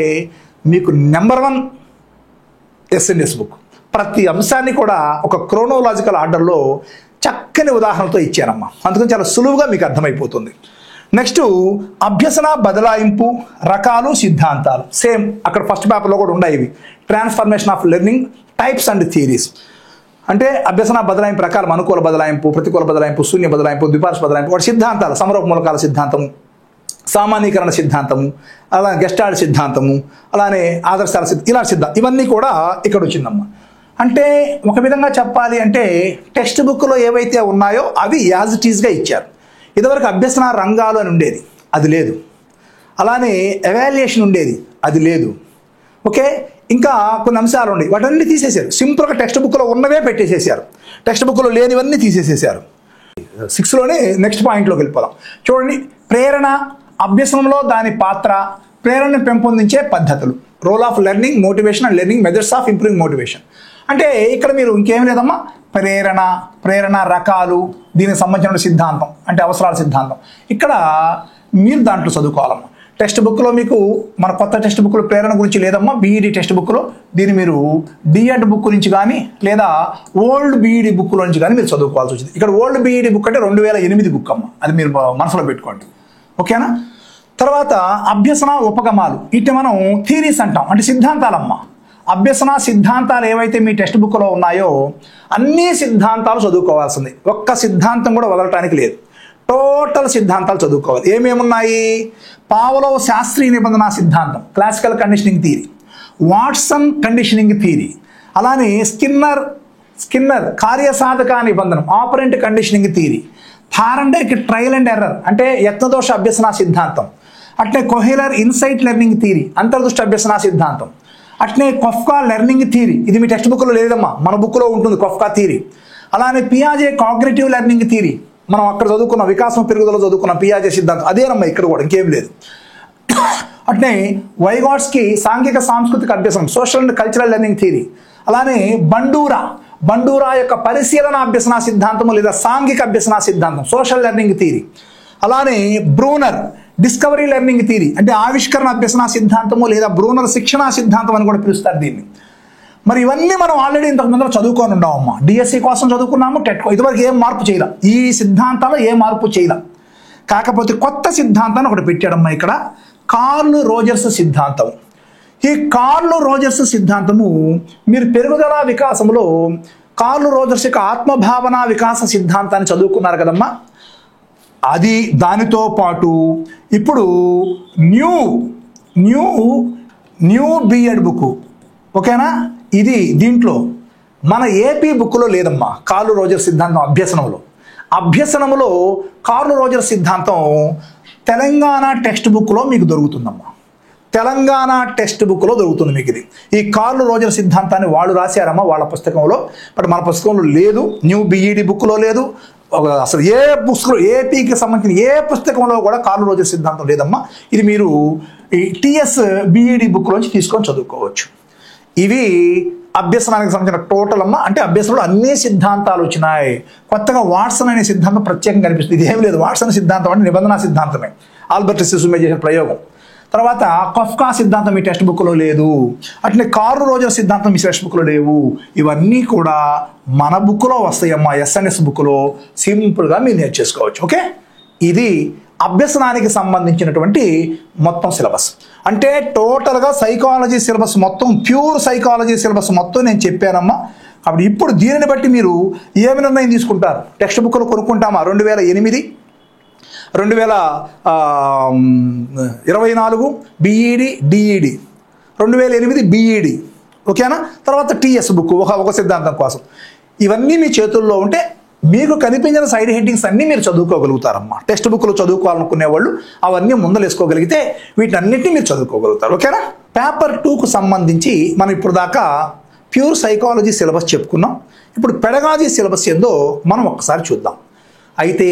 మీకు నెంబర్ 1 SNS బుక్. ప్రతి అంశాన్ని కూడా ఒక క్రోనోలాజికల్ ఆర్డర్లో చక్కని ఉదాహరణతో ఇచ్చానమ్మా, అందుకని చాలా సులువుగా మీకు అర్థమైపోతుంది. నెక్స్ట్ అభ్యసన బదలాయింపు, రకాలు, సిద్ధాంతాలు. సేమ్ అక్కడ ఫస్ట్ పేపర్లో కూడా ఉన్నాయి ఇవి. Transformation of learning, types and theories. అంటే అభ్యసన బదలాయింపు రకాలు, అనుకూల బదలాయింపు, ప్రతికూల బదలాయింపు, శూన్య బదలాయింపు, ద్విపార్శ్వ బదలాయింపు. వాటి సిద్ధాంతాలు, సమరూప మూలకాల సిద్ధాంతము, సామాన్యీకరణ సిద్ధాంతము, అలానే గెస్టాల్ట్ సిద్ధాంతము, అలానే ఆదర్శాల ఇలాంటి సిద్ధాంతం, ఇవన్నీ కూడా ఇక్కడ వచ్చిందమ్మా. అంటే ఒక విధంగా చెప్పాలి అంటే టెక్స్ట్ బుక్లో ఏవైతే ఉన్నాయో అవి యాజ్ ఇట్ ఈజ్గా ఇచ్చారు. ఇదివరకు అభ్యసన రంగాలు అని ఉండేది, అది లేదు. అలానే ఎవాల్యుయేషన్ ఉండేది, అది లేదు. ఓకే, ఇంకా కొన్ని అంశాలు ఉన్నాయి, వాటన్నీ తీసేశారు. సింపుల్గా టెక్స్ట్ బుక్లో ఉన్నవే పెట్టేసేసారు, టెక్స్ట్ బుక్లో లేనివన్నీ తీసేసేసారు. 6లోనే నెక్స్ట్ పాయింట్లోకి వెళ్ళిపోదాం. చూడండి, ప్రేరణ, అభ్యసనంలో దాని పాత్ర, ప్రేరణను పెంపొందించే పద్ధతులు, role of learning, motivation and learning, methods of improving motivation. అంటే ఇక్కడ మీరు ఇంకేం లేదమ్మా, ప్రేరణ రకాలు, దీనికి సంబంధించిన సిద్ధాంతం అంటే అవసరాల సిద్ధాంతం, ఇక్కడ మీరు దాంట్లో చదువుకోవాలమ్మా. టెక్స్ట్ బుక్లో మీకు మన కొత్త టెక్స్ట్ బుక్లో ప్రేరణ గురించి లేదమ్మా. BEd టెక్స్ట్ బుక్లో దీన్ని మీరు DEd బుక్ నుంచి కానీ లేదా ఓల్డ్ BEd బుక్లో నుంచి కానీ మీరు చదువుకోవాల్సి వచ్చింది. ఇక్కడ ఓల్డ్ BEd బుక్ అంటే 2008 బుక్ అమ్మ, అది మీరు మనసులో పెట్టుకోండి. ఓకేనా. తర్వాత అభ్యసన ఉపగమాలు, ఇటు మనం థియరీస్ అంటాం, అంటే సిద్ధాంతాలమ్మా. అభ్యసన సిద్ధాంతాలు ఏవైతే మీ టెక్స్ట్ బుక్లో ఉన్నాయో అన్ని సిద్ధాంతాలు చదువుకోవాల్సింది, ఒక్క సిద్ధాంతం కూడా వదలటానికి లేదు. టోటల్ సిద్ధాంతాలు చదువుకోవాలి. ఏమేమున్నాయి, పావలోవ్ శాస్త్రీయ నిబంధన సిద్ధాంతం, classical conditioning theory, Watson conditioning theory, అలానే స్కిన్నర్ కార్యసాధక నిబంధనం, operant conditioning theory, Thorndike trial and error అంటే యత్నదోష అభ్యసన సిద్ధాంతం, అట్లే కొహెలర్ ఇన్సైట్ లెర్నింగ్ థియరీ, అంతర్దృష్టి అభ్యసన సిద్ధాంతం, అట్లే కొఫ్కా లెర్నింగ్ థియరీ, ఇది మీ టెక్స్ట్ బుక్లో లేదమ్మా, మన బుక్లో ఉంటుంది కొఫ్కా థియరీ. అలానే పియాజే కాగ్నిటివ్ లెర్నింగ్ థియరీ, మనం అక్కడ చదువుకున్న వికాసం పెరుగుదల చదువుకున్న పియాజే సిద్ధాంతం, అదేనమ్మా ఇక్కడ కూడా, ఇంకేం లేదు. అట్లే వైగాట్స్కి సాంఘిక సాంస్కృతిక అభ్యసనం, social and cultural learning theory. అలానే బండూరా యొక్క పరిశీలన అభ్యసన సిద్ధాంతము లేదా సాంఘిక అభ్యసన సిద్ధాంతం, సోషల్ లెర్నింగ్ థియరీ. అలానే బ్రూనర్ డిస్కవరీ లెర్నింగ్ థియరీ అంటే ఆవిష్కరణ అభ్యసన సిద్ధాంతము లేదా బ్రూనర్ శిక్షణా సిద్ధాంతం అని కూడా పిలుస్తారు దీన్ని. మరి ఇవన్నీ మనం ఆల్రెడీ ఇంతకు ముందు చదువుకొని ఉన్నామమ్మా. డిఎస్సి కోసం చదువుకున్నాము, టెట్ ఇదివరకు ఏం మార్పు చేయలేం, ఈ సిద్ధాంతాలు ఏ మార్పు చేయలేం. కాకపోతే కొత్త సిద్ధాంతాన్ని ఒకటి పెట్టాడమ్మా ఇక్కడ, కార్ల్ రోజర్స్ సిద్ధాంతం. ఈ కార్ల్ రోజర్స్ సిద్ధాంతము మీరు పెరుగుదల వికాసంలో కార్ల్ రోజర్స్ యొక్క ఆత్మభావన వికాస సిద్ధాంతాన్ని చదువుకున్నారు కదమ్మా. అది దానితో పాటు ఇప్పుడు న్యూ బిఎడ్ బుక్, ఓకేనా, ఇది దీంట్లో మన ఏపీ బుక్లో లేదమ్మా. కార్ల్ రోజర్స్ సిద్ధాంతం అభ్యసనములో కార్ల్ రోజర్స్ సిద్ధాంతం తెలంగాణ టెక్స్ట్ బుక్లో మీకు దొరుకుతుందమ్మా. తెలంగాణ టెక్స్ట్ బుక్లో దొరుకుతుంది మీకు ఇది. ఈ కార్ల్ రోజర్స్ సిద్ధాంతాన్ని వాళ్ళు రాశారమ్మా వాళ్ళ పుస్తకంలో, బట్ మన పుస్తకంలో లేదు. న్యూ బిఈడి బుక్లో లేదు. అసలు ఏ బుక్స్లో ఏపీకి సంబంధించిన ఏ పుస్తకంలో కూడా కార్ల్ రోజర్స్ సిద్ధాంతం లేదమ్మా. ఇది మీరు ఈ టిఎస్ బిఈడి బుక్లోంచి తీసుకొని చదువుకోవచ్చు. ఇవి అభ్యసనానికి సంబంధించిన టోటల్ అమ్మ. అంటే అభ్యసనంలో అన్ని సిద్ధాంతాలు వచ్చినాయి. కొత్తగా వాట్సన్ అనే సిద్ధాంతం ప్రత్యేకంగా కనిపిస్తుంది. ఇదేం లేదు, వాట్సన్ సిద్ధాంతం అంటే నిబంధన సిద్ధాంతమే, ఆల్బర్ట్ సిసుమే చేసిన ప్రయోగం. తర్వాత కఫ్కా సిద్ధాంతం మీ టెక్స్ట్ బుక్లో లేదు. అట్లనే కార్ల్ రోజర్స్ సిద్ధాంతం మీ టెక్స్ట్ బుక్లో లేవు. ఇవన్నీ కూడా మన బుక్లో వస్తాయమ్మా. ఎస్ఎన్ఎస్ బుక్లో సింపుల్గా మీరు నేర్చేసుకోవచ్చు. ఓకే, ఇది అభ్యసనానికి సంబంధించినటువంటి మొత్తం సిలబస్. అంటే టోటల్గా సైకాలజీ సిలబస్ మొత్తం, ప్యూర్ సైకాలజీ సిలబస్ మొత్తం నేను చెప్పానమ్మా. కాబట్టి ఇప్పుడు దీనిని బట్టి మీరు ఏమి నిర్ణయం తీసుకుంటారు? టెక్స్ట్ బుక్లు కొనుక్కుంటామా? 2008, 2024 బిఈడి, డిఈడి, 2008 బిఈడి, ఓకేనా. తర్వాత టిఎస్ బుక్ ఒక సిద్ధాంతం కోసం. ఇవన్నీ మీ చేతుల్లో ఉంటే మీకు కనిపించిన సైడ్ హెడ్డింగ్స్ అన్నీ మీరు చదువుకోగలుగుతారమ్మా. టెక్స్ట్ బుక్లో చదువుకోవాలనుకునే వాళ్ళు అవన్నీ ముందలేసుకోగలిగితే వీటన్నిటిని మీరు చదువుకోగలుగుతారు. ఓకేనా. పేపర్ 2కు సంబంధించి మనం ఇప్పుడు దాకా ప్యూర్ సైకాలజీ సిలబస్ చెప్పుకున్నాం. ఇప్పుడు పెడగాజీ సిలబస్ ఏందో మనం ఒక్కసారి చూద్దాం. అయితే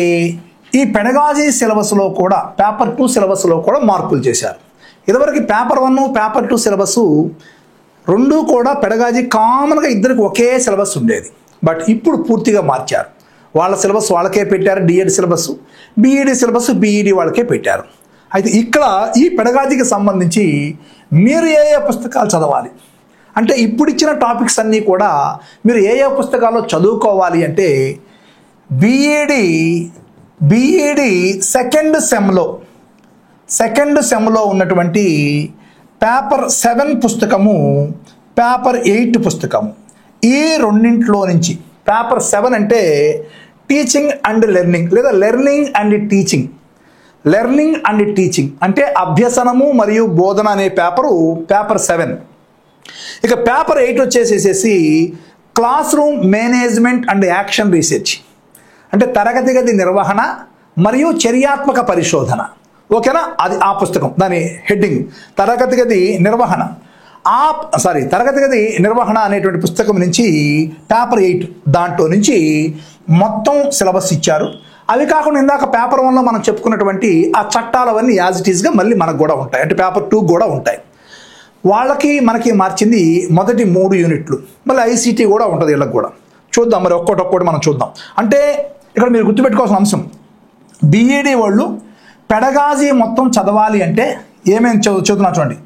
ఈ పెడగాజీ సిలబస్లో కూడా పేపర్ 2 సిలబస్లో కూడా మార్పులు చేశారు. ఇదివరకు పేపర్ 1, పేపర్ 2 సిలబస్ రెండూ కూడా పెడగాజీ కామన్గా ఇద్దరికి ఒకే సిలబస్ ఉండేది. బట్ ఇప్పుడు పూర్తిగా మార్చారు. వాళ్ళ సిలబస్ వాళ్ళకే పెట్టారు, DEd syllabus, BEd syllabus BEd వాళ్ళకే పెట్టారు. అయితే ఇక్కడ ఈ పెడగాజీకి సంబంధించి మీరు ఏ ఏ పుస్తకాలు చదవాలి అంటే ఇప్పుడు ఇచ్చిన టాపిక్స్ అన్నీ కూడా మీరు ఏ ఏ పుస్తకాల్లో చదువుకోవాలి అంటే బిఈడి సెకండ్ సెమ్లో ఉన్నటువంటి పేపర్ 7 పుస్తకము, పేపర్ 8 పుస్తకము, ఈ రెండింటిలో నుంచి పేపర్ 7 అంటే టీచింగ్ అండ్ లెర్నింగ్ లేదా లెర్నింగ్ అండ్ టీచింగ్ అంటే అభ్యసనము మరియు బోధన అనే పేపర్ 7. ఇక పేపర్ 8 వచ్చేసేసి class room management and action research అంటే తరగతి గది నిర్వహణ మరియు చర్యాత్మక పరిశోధన. ఓకేనా, అది ఆ పుస్తకం. దాని హెడ్డింగ్ తరగతి గది నిర్వహణ అనేటువంటి పుస్తకం నుంచి పేపర్ 8 దాంట్లో నుంచి మొత్తం సిలబస్ ఇచ్చారు. అవి కాకుండా ఇందాక పేపర్ 1లో మనం చెప్పుకున్నటువంటి ఆ చట్టాలవన్నీ యాజ్ ఇట్ ఈస్గా మళ్ళీ మనకు కూడా ఉంటాయి. అంటే పేపర్ 2 కూడా ఉంటాయి. వాళ్ళకి మనకి మార్చింది మొదటి 3 యూనిట్లు, మళ్ళీ ఐసీటీ కూడా ఉంటుంది వీళ్ళకి కూడా. చూద్దాం మరి ఒక్కొక్కటి మనం చూద్దాం. అంటే ఇక్కడ మీరు గుర్తుపెట్టుకోవాల్సిన అంశం, బిఈడి వాళ్ళు పెడగాజీ మొత్తం చదవాలి అంటే ఏమేమి చదువుతున్నా చూడండి.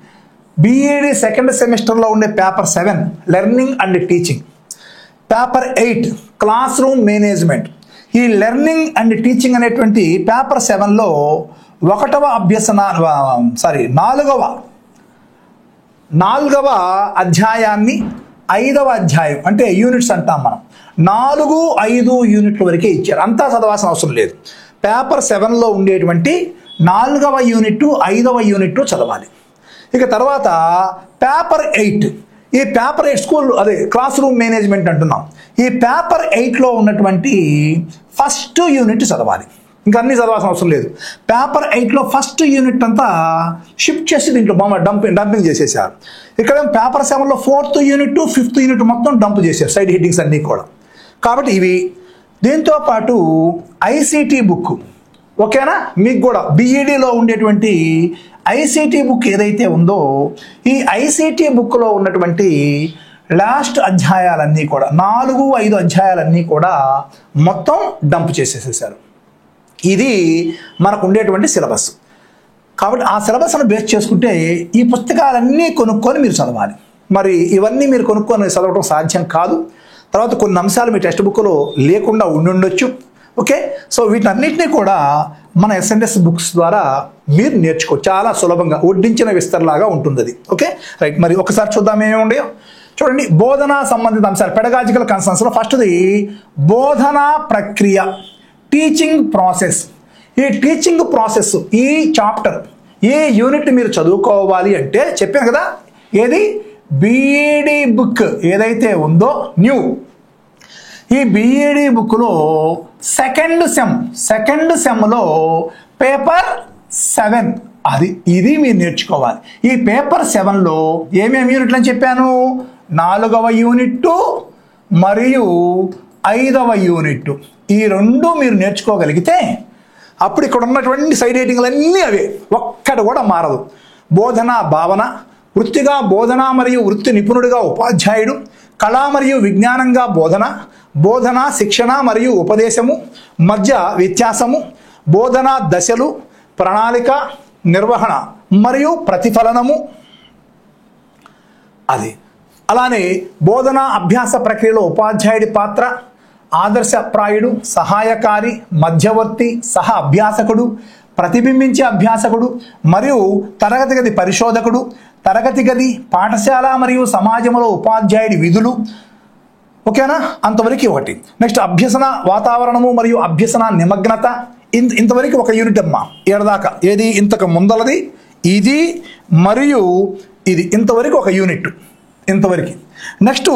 బిఈడి సెకండ్ సెమిస్టర్లో ఉండే paper 7 learning and teaching, paper 8 class room management. ఈ లెర్నింగ్ అండ్ టీచింగ్ అనేటువంటి పేపర్ 7లో 4వ అధ్యాయాన్ని 5వ అధ్యాయం అంటే యూనిట్స్ అంటాం మనం, 4-5 యూనిట్ల వరకే ఇచ్చారు. అంతా చదవాల్సిన అవసరం లేదు. పేపర్ 7లో ఉండేటువంటి 4వ యూనిట్ 5వ యూనిట్ చదవాలి. ఇక తర్వాత పేపర్ 8, ఈ పేపర్ 8 క్లాస్ రూమ్ మేనేజ్మెంట్ అంటున్నాం. ఈ పేపర్ 8లో ఉన్నటువంటి ఫస్ట్ యూనిట్ చదవాలి. ఇంకా అన్ని చదవాల్సిన అవసరం లేదు. పేపర్ 8లో ఫస్ట్ యూనిట్ అంతా షిఫ్ట్ చేసి దీంట్లో డంపింగ్ చేసేసారు. ఇక్కడ పేపర్ 7లో 4th యూనిట్ 5th యూనిట్ మొత్తం డంప్ చేశారు, సైడ్ హెడ్డింగ్స్ అన్నీ కూడా. కాబట్టి ఇవి దీంతో పాటు ఐసీటీ బుక్, ఓకేనా. మీకు కూడా బిఈడిలో ఉండేటువంటి ఐసీటీ బుక్ ఏదైతే ఉందో ఈ ఐసీటీ బుక్లో ఉన్నటువంటి లాస్ట్ అధ్యాయాలన్నీ కూడా 4-5 అధ్యాయాలన్నీ కూడా మొత్తం డంప్ చేసేసేసారు. ఇది మనకు ఉండేటువంటి సిలబస్. కాబట్టి ఆ సిలబస్ను బేస్ చేసుకుంటే ఈ పుస్తకాలన్నీ కొనుక్కొని మీరు చదవాలి. మరి ఇవన్నీ మీరు కొనుక్కొని చదవడం సాధ్యం కాదు. తర్వాత కొన్ని అంశాలు మీ టెక్స్ట్ బుక్లో లేకుండా ఉండొచ్చు. ఓకే, సో వీటన్నిటినీ కూడా మన ఎస్ఎన్ఎస్ బుక్స్ ద్వారా మీరు నేర్చుకోవచ్చు. చాలా సులభంగా వడ్డించిన విస్తరలాగా ఉంటుంది అది. ఓకే రైట్, మరి ఒకసారి చూద్దాం ఏమేమి ఉన్నాయో. చూడండి, బోధనా సంబంధిత అంశాలు, పెడగాజికల్ కన్సర్న్స్లో ఫస్ట్ది బోధనా ప్రక్రియ, టీచింగ్ ప్రాసెస్. ఈ టీచింగ్ ప్రాసెస్, ఈ చాప్టర్, ఈ యూనిట్ మీరు చదువుకోవాలి అంటే చెప్పాను కదా, ఏది బీఈడి బుక్ ఏదైతే ఉందో న్యూ, ఈ బీఈడి బుక్లో సెకండ్ సెమ్లో పేపర్ 7 ఇది మీరు నేర్చుకోవాలి. ఈ పేపర్ 7లో ఏమేమి యూనిట్లు అని చెప్పాను, 4వ యూనిట్ మరియు 5వ యూనిట్, ఈ 2 మీరు నేర్చుకోగలిగితే అప్పుడు ఇక్కడ ఉన్నటువంటి సైడ్ హెడ్డింగ్లు అన్నీ అవే, ఒక్కటి కూడా మారదు. బోధనా భావన, వృత్తిగా బోధన మరియు వృత్తి నిపుణుడిగా ఉపాధ్యాయుడు, కళ మరియు విజ్ఞానంగా బోధన, బోధన శిక్షణ మరియు ఉపదేశము మధ్య వ్యత్యాసము, బోధనా దశలు, ప్రణాళిక, నిర్వహణ మరియు ప్రతిఫలనము. అది అలానే బోధనా అభ్యాస ప్రక్రియలో ఉపాధ్యాయుడి పాత్ర, ఆదర్శప్రాయుడు, సహాయకారి, మధ్యవర్తి, సహ అభ్యాసకుడు, ప్రతిబింబించే అభ్యాసకుడు మరియు తరగతి గది పరిశోధకుడు, తరగతి గది, పాఠశాల మరియు సమాజంలో ఉపాధ్యాయుడి విధులు. ఓకేనా, అంతవరకు ఒకటి. నెక్స్ట్ అభ్యసన వాతావరణము మరియు అభ్యసన నిమగ్నత, ఇంతవరకు ఒక యూనిట్ అమ్మా, ఏడదాకా. ఏది ఇంతకు ముందలది, ఇది మరియు ఇది, ఇంతవరకు ఒక యూనిట్, ఇంతవరకు. నెక్స్ట్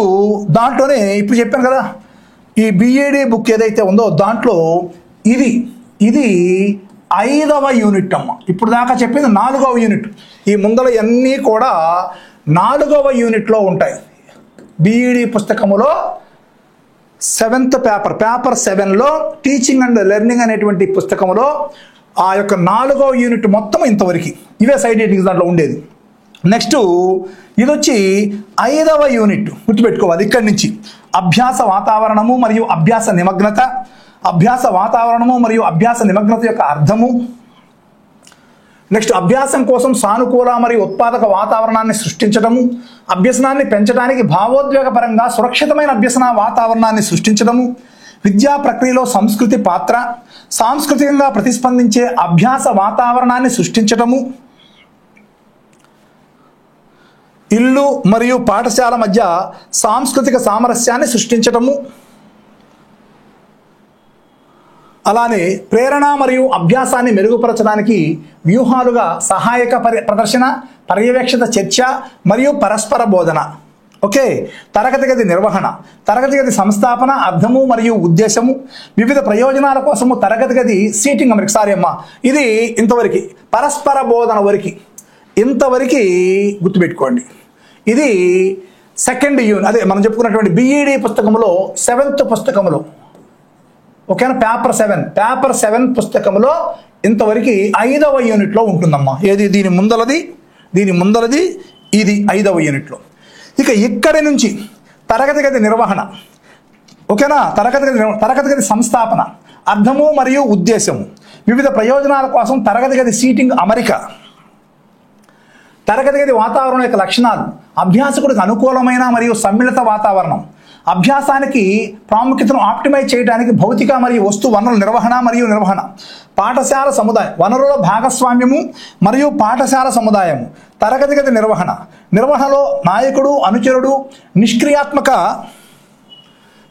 దాంట్లోనే ఇప్పుడు చెప్పాను కదా, ఈ బీఈడి బుక్ ఏదైతే ఉందో దాంట్లో ఇది 5వ యూనిట్ అమ్మ. ఇప్పుడు దాకా చెప్పింది 4వ యూనిట్. ఈ ముందర అన్నీ కూడా 4వ యూనిట్లో ఉంటాయి. బీఈడి పుస్తకములో 7th పేపర్ 7లో టీచింగ్ అండ్ లెర్నింగ్ అనేటువంటి పుస్తకంలో ఆ యొక్క 4వ యూనిట్ మొత్తం ఇంతవరకు ఇవే సైడ్ హెడ్డింగ్స్ దాంట్లో ఉండేది. నెక్స్ట్ ఇది వచ్చి 5వ యూనిట్, గుర్తుపెట్టుకోవాలి. ఇక్కడి నుంచి అభ్యాస వాతావరణము మరియు అభ్యాస నిమగ్నత, అభ్యాస వాతావరణము మరియు అభ్యాస నిమగ్నత యొక్క అర్థము. నెక్స్ట్ అభ్యాసం కోసం సానుకూల మరియు ఉత్పాదక వాతావరణాన్ని సృష్టించడము, అభ్యసనాన్ని పెంచడానికి భావోద్వేగపరంగా సురక్షితమైన అభ్యసన వాతావరణాన్ని సృష్టించడము, విద్యా ప్రక్రియలో సంస్కృతి పాత్ర, సాంస్కృతికంగా ప్రతిస్పందించే అభ్యాస వాతావరణాన్ని సృష్టించడము, ఇల్లు మరియు పాఠశాల మధ్య సాంస్కృతిక సామరస్యాన్ని సృష్టించడము, అలానే ప్రేరణ మరియు అభ్యాసాన్ని మెరుగుపరచడానికి వ్యూహాలుగా సహాయక ప్రదర్శన, పర్యవేక్షిత చర్చ మరియు పరస్పర బోధన. ఓకే, తరగతి గది నిర్వహణ, తరగతి గది సంస్థాపన, అర్థము మరియు ఉద్దేశము, వివిధ ప్రయోజనాల కోసము తరగతి గది సీటింగ్ అమరిక. సారీ అమ్మా, ఇది ఇంతవరకు పరస్పర బోధన వరకు, ఇంతవరకు గుర్తుపెట్టుకోండి. ఇది సెకండ్ యూనిట్, అదే మనం చెప్పుకున్నటువంటి బీఈడి పుస్తకంలో 7th పుస్తకంలో. ఓకేనా, పేపర్ 7 పుస్తకంలో ఇంతవరకు 5వ యూనిట్లో ఉంటుందమ్మా. ఏది దీని ముందలది ఇది 5వ యూనిట్లో. ఇక ఇక్కడి నుంచి తరగతి గది నిర్వహణ, ఓకేనా, తరగతి గది సంస్థాపన, అర్థము మరియు ఉద్దేశము, వివిధ ప్రయోజనాల కోసం తరగతి గది సీటింగ్ అమరిక, తరగతి గది వాతావరణం యొక్క లక్షణాలు, అభ్యాసకుడికి అనుకూలమైన మరియు సమ్మిళిత వాతావరణం, అభ్యాసానికి ప్రాముఖ్యతను ఆప్టిమైజ్ చేయడానికి భౌతిక మరియు వస్తు వనరుల నిర్వహణ, పాఠశాల సముదాయం, వనరుల భాగస్వామ్యము మరియు పాఠశాల సముదాయము, తరగతి గది నిర్వహణలో నాయకుడు, అనుచరుడు, నిష్క్రియాత్మక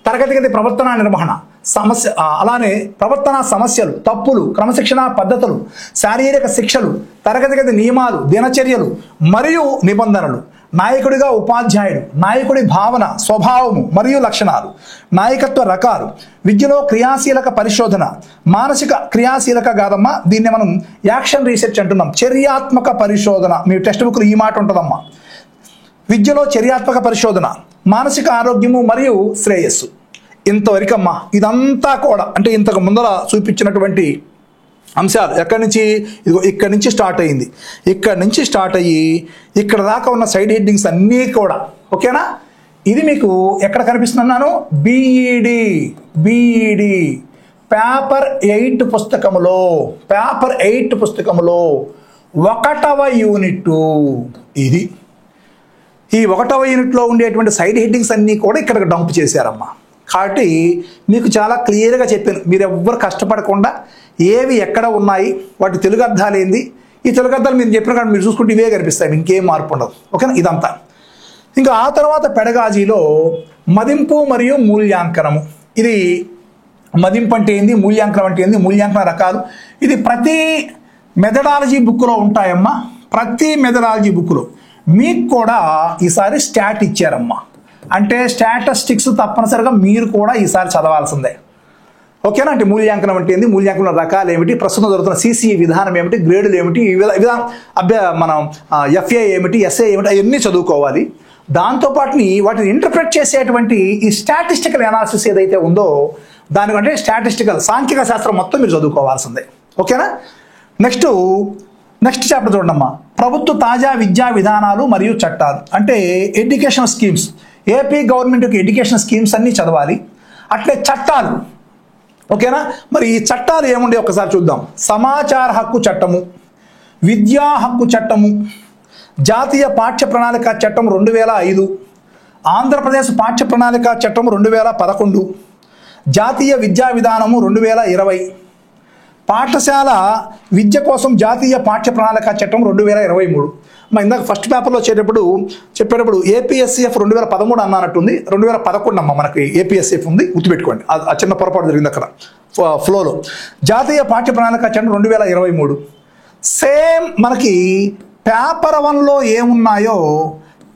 తరగతి గది ప్రవర్తన నిర్వహణ, అలానే ప్రవర్తన సమస్యలు, తప్పులు, క్రమశిక్షణ పద్ధతులు, శారీరక శిక్షలు, తరగతి గది నియమాలు, దినచర్యలు మరియు నిబంధనలు, నాయకుడిగా ఉపాధ్యాయుడు, నాయకుడి భావన, స్వభావము మరియు లక్షణాలు, నాయకత్వ రకాలు, విద్యలో క్రియాశీలక పరిశోధన, మానసిక క్రియాశీలక కాదమ్మా, దీన్ని మనం యాక్షన్ రీసెర్చ్ అంటున్నాం, చర్యాత్మక పరిశోధన. మీ టెక్స్ట్ బుక్లో ఈ మాట ఉంటుందమ్మా. విద్యలో చర్యాత్మక పరిశోధన, మానసిక ఆరోగ్యము మరియు శ్రేయస్సు. ఇంతవరకు అమ్మా, ఇదంతా కూడా అంటే ఇంతకు ముందర చూపించినటువంటి అంశాలు ఎక్కడి నుంచి, ఇదిగో ఇక్కడి నుంచి స్టార్ట్ అయ్యింది, ఇక్కడి నుంచి స్టార్ట్ అయ్యి ఇక్కడ దాకా ఉన్న సైడ్ హెడ్డింగ్స్ అన్నీ కూడా. ఓకేనా, ఇది మీకు ఎక్కడ కనిపిస్తున్నాను, బీఈడి పేపర్ 8 పుస్తకములో 1వ యూనిట్. ఈ 1వ యూనిట్లో ఉండేటువంటి సైడ్ హెడ్డింగ్స్ అన్నీ కూడా ఇక్కడ డంప్ చేశారమ్మా. కాబట్టి మీకు చాలా క్లియర్గా చెప్పాను. మీరు ఎవ్వరు కష్టపడకుండా ఏవి ఎక్కడ ఉన్నాయి, వాటి తెలుగు అర్థాలు ఏంది, ఈ తెలుగు అర్థాలు మీరు చెప్పిన కాదు మీరు చూసుకుంటే ఇవే కనిపిస్తాయి, ఇంకేం మార్పు ఉండదు. ఓకేనా? ఇదంతా. ఇంకా ఆ తర్వాత పెడగాజీలో మదింపు మరియు మూల్యాంకనము. ఇది మదింపు అంటే ఏంది, మూల్యాంకనం అంటే ఏంది, మూల్యాంకన రకాలు. ఇది ప్రతి మెథడాలజీ బుక్లో ఉంటాయమ్మా. ప్రతి మెథడాలజీ బుక్లో మీకు కూడా ఈసారి స్టాట్ ఇచ్చారమ్మా. అంటే స్టాటిస్టిక్స్ తప్పనిసరిగా మీరు కూడా ఈసారి చదవాల్సిందే. ఓకేనా? అంటే మూల్యాంకనం అంటే ఏంది, మూల్యాంకనం రకాలు ఏమిటి, ప్రస్తుతం జరుగుతున్న సిసిఈ విధానం ఏమిటి, గ్రేడులు ఏమిటి, విధానం మనం ఎఫ్ఏ ఏమిటి, ఎస్ఏ ఏమిటి, అవన్నీ చదువుకోవాలి. దాంతోపాటుని వాటిని ఇంటర్ప్రెట్ చేసేటువంటి ఈ స్టాటిస్టికల్ అనాలిసిస్ ఏదైతే ఉందో దానికంటే స్టాటిస్టికల్ సాంఖ్యక శాస్త్రం మొత్తం మీరు చదువుకోవాల్సిందే. ఓకేనా? నెక్స్ట్ చాప్టర్ చూడమ్మా. ప్రభుత్వ తాజా విద్యా విధానాలు మరియు చట్టాలు. అంటే ఎడ్యుకేషన్ స్కీమ్స్, ఏపీ గవర్నమెంట్ యొక్క ఎడ్యుకేషన్ స్కీమ్స్ అన్నీ చదవాలి. అట్లే చట్టాలు. ఓకేనా? మరి ఈ చట్టాలు ఏముండే ఒకసారి చూద్దాం. సమాచార హక్కు చట్టము, విద్యా హక్కు చట్టము, జాతీయ పాఠ్య ప్రణాళిక చట్టం 2005, ఆంధ్రప్రదేశ్ పాఠ్య ప్రణాళిక చట్టం 2011, జాతీయ విద్యా విధానము 2020, పాఠశాల విద్య కోసం జాతీయ పాఠ్య ప్రణాళిక చట్టం 2023. మా ఇందాక ఫస్ట్ పేపర్లో చెప్పేటప్పుడు ఏపీఎస్సీఎఫ్ 2013 అన్నట్టుంది, 2011 అమ్మ మనకి ఏపీఎస్సీఎఫ్ ఉంది, గుర్తుపెట్టుకోండి. ఆ చిన్న పొరపాటు జరిగింది అక్కడ ఫ్లోలో. జాతీయ పాఠ్య ప్రణాళిక చట్టం 2023. సేమ్ మనకి పేపర్ 1లో ఏమున్నాయో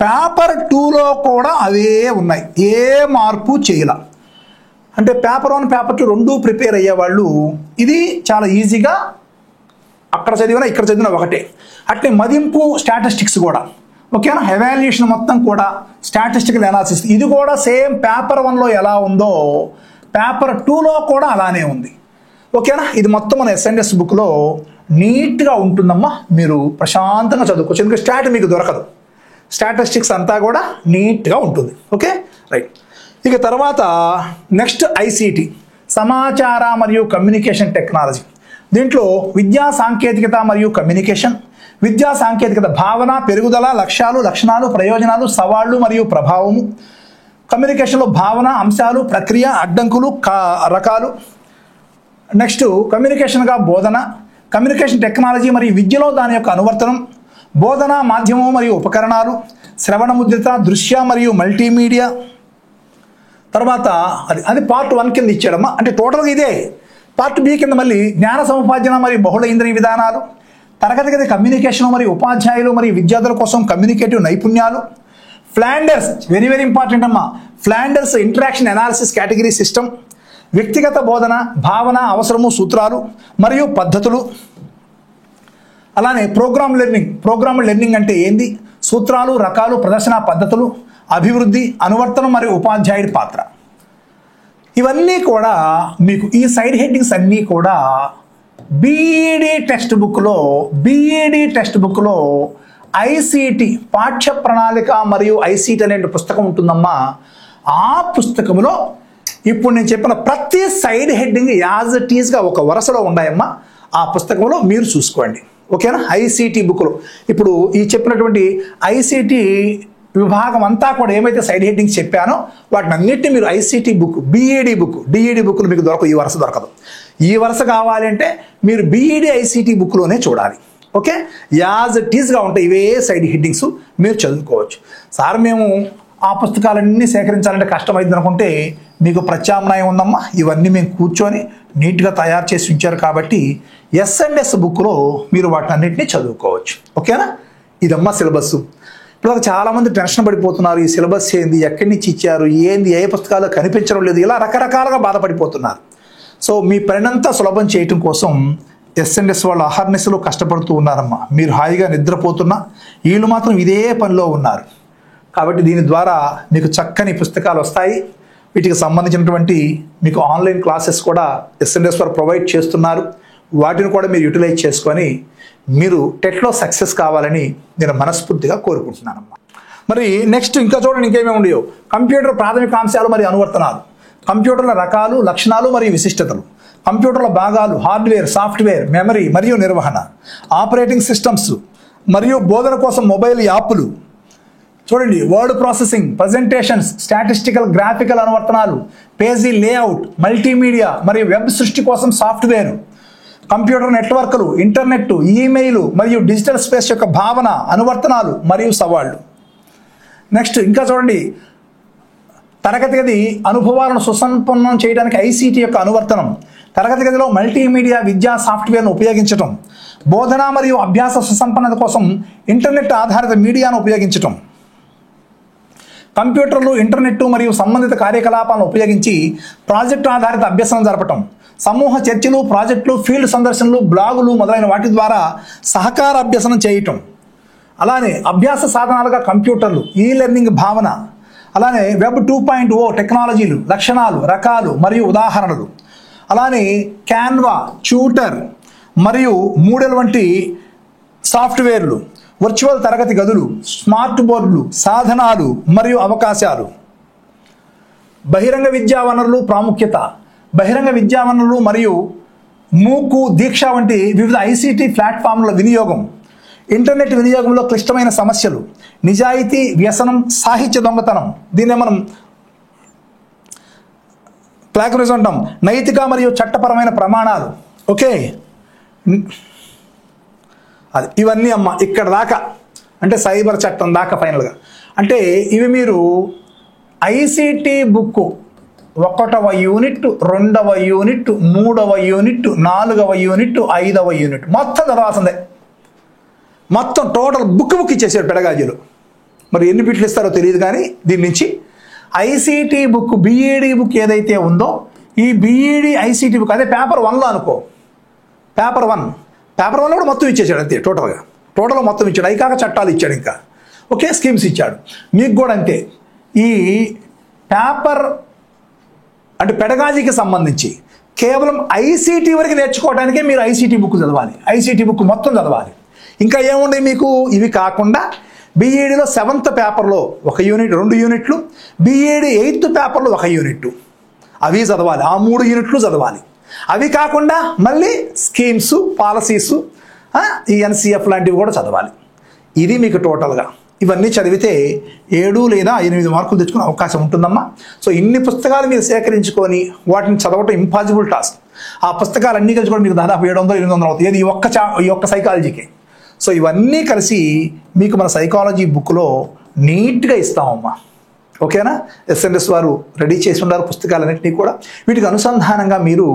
పేపర్ 2లో కూడా అవే ఉన్నాయి, ఏ మార్పు చేయాల. అంటే పేపర్ 1 పేపర్ 2 రెండూ ప్రిపేర్ అయ్యేవాళ్ళు ఇది చాలా ఈజీగా అక్కడ చదివినా ఇక్కడ చదివినా ఒకటే. అట్లే మదింపు స్టాటిస్టిక్స్ కూడా. ఓకేనా? ఎవాల్యుయేషన్ మొత్తం కూడా స్టాటిస్టికల్ అనాలిసిస్ ఇది కూడా సేమ్ పేపర్ 1లో ఎలా ఉందో పేపర్ 2లో కూడా అలానే ఉంది. ఓకేనా? ఇది మొత్తం మన ఎస్ఎన్ఎస్ బుక్లో నీట్గా ఉంటుందమ్మా. మీరు ప్రశాంతంగా చదువుకోవచ్చు, ఎందుకంటే స్టాట్ మీకు దొరకదు. స్టాటిస్టిక్స్ అంతా కూడా నీట్గా ఉంటుంది. Okay, right. ఇక తర్వాత నెక్స్ట్ ఐసిటి, సమాచార మరియు కమ్యూనికేషన్ టెక్నాలజీ. దీంట్లో విద్యా సాంకేతికత మరియు కమ్యూనికేషన్, విద్యా సాంకేతికత భావన, పెరుగుదల, లక్ష్యాలు, లక్షణాలు, ప్రయోజనాలు, సవాళ్లు మరియు ప్రభావము, కమ్యూనికేషన్లో భావన, అంశాలు, ప్రక్రియ, అడ్డంకులు, రకాలు. నెక్స్ట్ కమ్యూనికేషన్గా బోధన, కమ్యూనికేషన్ టెక్నాలజీ మరియు విద్యలో దాని యొక్క అనువర్తనం, బోధన మాధ్యమం మరియు ఉపకరణాలు, శ్రవణ ముద్రిత, దృశ్య మరియు మల్టీమీడియా. తర్వాత అది పార్ట్ 1 కింద ఇచ్చాడమ్మా. అంటే టోటల్గా ఇదే. పార్ట్ బి కింద మళ్ళీ జ్ఞాన సముపార్జన మరియు బహుళ ఇంద్రియ విధానాలు, తరగతి గది కమ్యూనికేషన్ మరియు ఉపాధ్యాయులు మరియు విద్యార్థుల కోసం కమ్యూనికేటివ్ నైపుణ్యాలు, ఫ్లాండర్స్ వెరీ వెరీ ఇంపార్టెంట్ అమ్మా, Flanders interaction analysis category system, వ్యక్తిగత బోధన, భావన, అవసరము, సూత్రాలు మరియు పద్ధతులు. అలానే ప్రోగ్రామ్ లెర్నింగ్ అంటే ఏంది, సూత్రాలు, రకాలు, ప్రదర్శన పద్ధతులు, అభివృద్ధి, అనువర్తనం మరియు ఉపాధ్యాయుడి పాత్ర. ఇవన్నీ కూడా మీకు ఈ సైడ్ హెడ్డింగ్స్ అన్నీ కూడా బీఈడి టెక్స్ట్ బుక్లో ఐసిటి పాఠ్య ప్రణాళిక మరియు ఐసిటి అనే పుస్తకం ఉంటుందమ్మా. ఆ పుస్తకంలో ఇప్పుడు నేను చెప్పిన ప్రతి సైడ్ హెడ్డింగ్ యాజ్ ఇట్ ఈస్గా ఒక వరుసలో ఉన్నాయమ్మా. ఆ పుస్తకంలో మీరు చూసుకోండి. ఓకేనా? ఐసిటి బుక్లో ఇప్పుడు ఈ చెప్పినటువంటి ఐసిటి విభాగం అంతా కూడా ఏమైతే సైడ్ హెడ్డింగ్స్ చెప్పానో వాటిని అన్నిటిని మీరు ఐసిటి బుక్, డిఈడి బుక్లు మీకు దొరకదు, ఈ వరుస దొరకదు. ఈ వరుస కావాలి అంటే మీరు బీఈడి ఐసిటి బుక్లోనే చూడాలి. ఓకే, యాజ్ ఇట్ ఈస్గా ఉంటాయి ఇవే సైడ్ హెడ్డింగ్స్, మీరు చదువుకోవచ్చు. సార్ మేము ఆ పుస్తకాలన్నీ సేకరించాలంటే కష్టమైంది అనుకుంటే మీకు ప్రత్యామ్నాయం ఉందమ్మా. ఇవన్నీ మేము కూర్చొని నీట్గా తయారు చేసి ఉంచారు కాబట్టి ఎస్ఎన్ఎస్ బుక్లో మీరు వాటిని అన్నింటినీ చదువుకోవచ్చు. ఓకేనా? ఇదమ్మా సిలబస్. ఇప్పుడు చాలామంది టెన్షన్ పడిపోతున్నారు, ఈ సిలబస్ ఏంది, ఎక్కడి నుంచి ఇచ్చారు, ఏంది, ఏ పుస్తకాలు కనిపించడం లేదు, ఇలా రకరకాలుగా బాధపడిపోతున్నారు. సో మీ పనినంతా సులభం చేయటం కోసం ఎస్ఎన్ఎస్ వాళ్ళు అహర్నిశలో కష్టపడుతూ ఉన్నారమ్మా. మీరు హాయిగా నిద్రపోతున్నా వీళ్ళు మాత్రం ఇదే పనిలో ఉన్నారు. కాబట్టి దీని ద్వారా మీకు చక్కని పుస్తకాలు వస్తాయి. వీటికి సంబంధించినటువంటి మీకు ఆన్లైన్ క్లాసెస్ కూడా ఎస్ఎన్ఎస్ వారు ప్రొవైడ్ చేస్తున్నారు. వాటిని కూడా మీరు యూటిలైజ్ చేసుకొని మీరు టెట్లో సక్సెస్ కావాలని నేను మనస్ఫూర్తిగా కోరుకుంటున్నానమ్మా. మరి నెక్స్ట్ ఇంకా చూడండి, ఇంకేమేమి ఉన్నాయో. కంప్యూటర్ ప్రాథమిక అంశాలు మరియు అనువర్తనాలు, కంప్యూటర్ల రకాలు, లక్షణాలు మరియు విశిష్టతలు, కంప్యూటర్ల భాగాలు, హార్డ్వేర్, సాఫ్ట్వేర్, మెమరీ మరియు నిర్వహణ, ఆపరేటింగ్ సిస్టమ్స్ మరియు బోధన కోసం మొబైల్ యాప్లు, చూడండి, word processing, presentations, statistical, graphical అనువర్తనాలు, పేజీ లేఅవుట్, మల్టీమీడియా మరియు వెబ్ సృష్టి కోసం సాఫ్ట్వేర్, కంప్యూటర్ నెట్వర్క్లు, ఇంటర్నెట్, ఈమెయిల్ మరియు డిజిటల్ స్పేస్ యొక్క భావన, అనువర్తనాలు మరియు సవాళ్లు. నెక్స్ట్ ఇంకా చూడండి, తరగతి గది అనుభవాలను సుసంపన్నం చేయడానికి ఐసీటీ యొక్క అనువర్తనం, తరగతి గదిలో మల్టీమీడియా విద్యా సాఫ్ట్వేర్ను ఉపయోగించటం, బోధన మరియు అభ్యాస సుసంపన్నత కోసం ఇంటర్నెట్ ఆధారిత మీడియాను ఉపయోగించటం, కంప్యూటర్లు, ఇంటర్నెట్ మరియు సంబంధిత కార్యకలాపాలను ఉపయోగించి ప్రాజెక్టు ఆధారిత అభ్యసనం జరపటం, సమూహ చర్చలు, ప్రాజెక్టులు, ఫీల్డ్ సందర్శనలు, బ్లాగులు మొదలైన వాటి ద్వారా సహకార అభ్యసనం చేయటం. అలానే అభ్యాస సాధనాలుగా కంప్యూటర్లు, ఈ లెర్నింగ్ భావన, అలానే వెబ్ 2.0 టెక్నాలజీలు, లక్షణాలు, రకాలు మరియు ఉదాహరణలు, అలానే క్యాన్వా, ట్యూటర్ మరియు మూడెల్ వంటి సాఫ్ట్వేర్లు, వర్చువల్ తరగతి గదులు, స్మార్ట్ బోర్డులు, సాధనాలు మరియు అవకాశాలు. బహిరంగ విద్యా వనరులు ప్రాముఖ్యత, బహిరంగ విద్యా వనరులు మరియు మూకు, దీక్ష వంటి వివిధ ఐసీటీ ప్లాట్ఫామ్ల వినియోగం, ఇంటర్నెట్ వినియోగంలో క్లిష్టమైన సమస్యలు, నిజాయితీ, వ్యసనం, సాహిత్య దొంగతనం, దీన్నే మనం ప్లాగరిజం అంటాం, నైతిక మరియు చట్టపరమైన ప్రమాణాలు. ఓకే, అది ఇవన్నీ అమ్మ ఇక్కడ దాకా, అంటే సైబర్ చట్టం దాకా ఫైనల్గా. అంటే ఇవి మీరు ఐసీటీ బుక్ 1వ యూనిట్, 2వ యూనిట్, 3వ యూనిట్, 4వ యూనిట్, 5వ యూనిట్ మొత్తం చదవాల్సిందే. మొత్తం టోటల్ బుక్ ఇచ్చేసాడు పెడగాజీలో. మరి ఎన్ని బిట్లు ఇస్తారో తెలియదు, కానీ దీని నుంచి ఐసీటీ బుక్, బీఈడి బుక్ ఏదైతే ఉందో ఈ బీఈడి ఐసీటీ బుక్, అదే పేపర్ 1లో అనుకో, పేపర్ 1లో కూడా మొత్తం ఇచ్చేసాడు అంతే. టోటల్గా మొత్తం ఇచ్చాడు. అవి కాక చట్టాలు ఇచ్చాడు, ఇంకా ఓకే స్కీమ్స్ ఇచ్చాడు. మీకు కూడా అంతే. ఈ పేపర్ అంటే పెడగాజీకి సంబంధించి కేవలం ఐసీటీ వరకు నేర్చుకోవడానికే మీరు ఐసీటీ బుక్ చదవాలి. ఐసీటీ బుక్ మొత్తం చదవాలి. ఇంకా ఏముండే మీకు, ఇవి కాకుండా బీఈడిలో 7th పేపర్లో 1 యూనిట్, 2 యూనిట్లు, బీఈడి 8th పేపర్లో 1 యూనిట్, అవి చదవాలి. ఆ 3 యూనిట్లు చదవాలి. అవి కాకుండా మళ్ళీ స్కీమ్స్, పాలసీస్, ఈ ఎన్సీఎఫ్ లాంటివి కూడా చదవాలి. ఇది మీకు టోటల్గా ఇవన్నీ చదివితే 7 లేదా 8 మార్కులు తెచ్చుకునే అవకాశం ఉంటుందమ్మా. సో ఇన్ని పుస్తకాలు మీరు సేకరించుకొని వాటిని చదవటం ఇంపాసిబుల్ టాస్క్. ఆ పుస్తకాలు అన్నీ కలిసి కూడా మీకు దాదాపు 700-800 అవుతాయి. ఇది ఈ ఒక్క సైకాలజీకి. సో ఇవన్నీ కలిసి మీకు మన సైకాలజీ బుక్లో నీట్గా ఇస్తామమ్మా. ఓకేనా? ఎస్ఎన్ఎస్ వారు రెడీ చేసి ఉన్నారు పుస్తకాలన్నింటినీ కూడా. వీటికి అనుసంధానంగా మీరు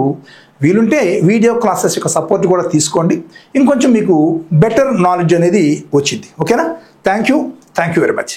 వీలుంటే వీడియో క్లాసెస్ యొక్క సపోర్ట్ కూడా తీసుకోండి. ఇంకొంచెం మీకు బెటర్ నాలెడ్జ్ అనేది వచ్చింది. ఓకేనా? Thank you very much.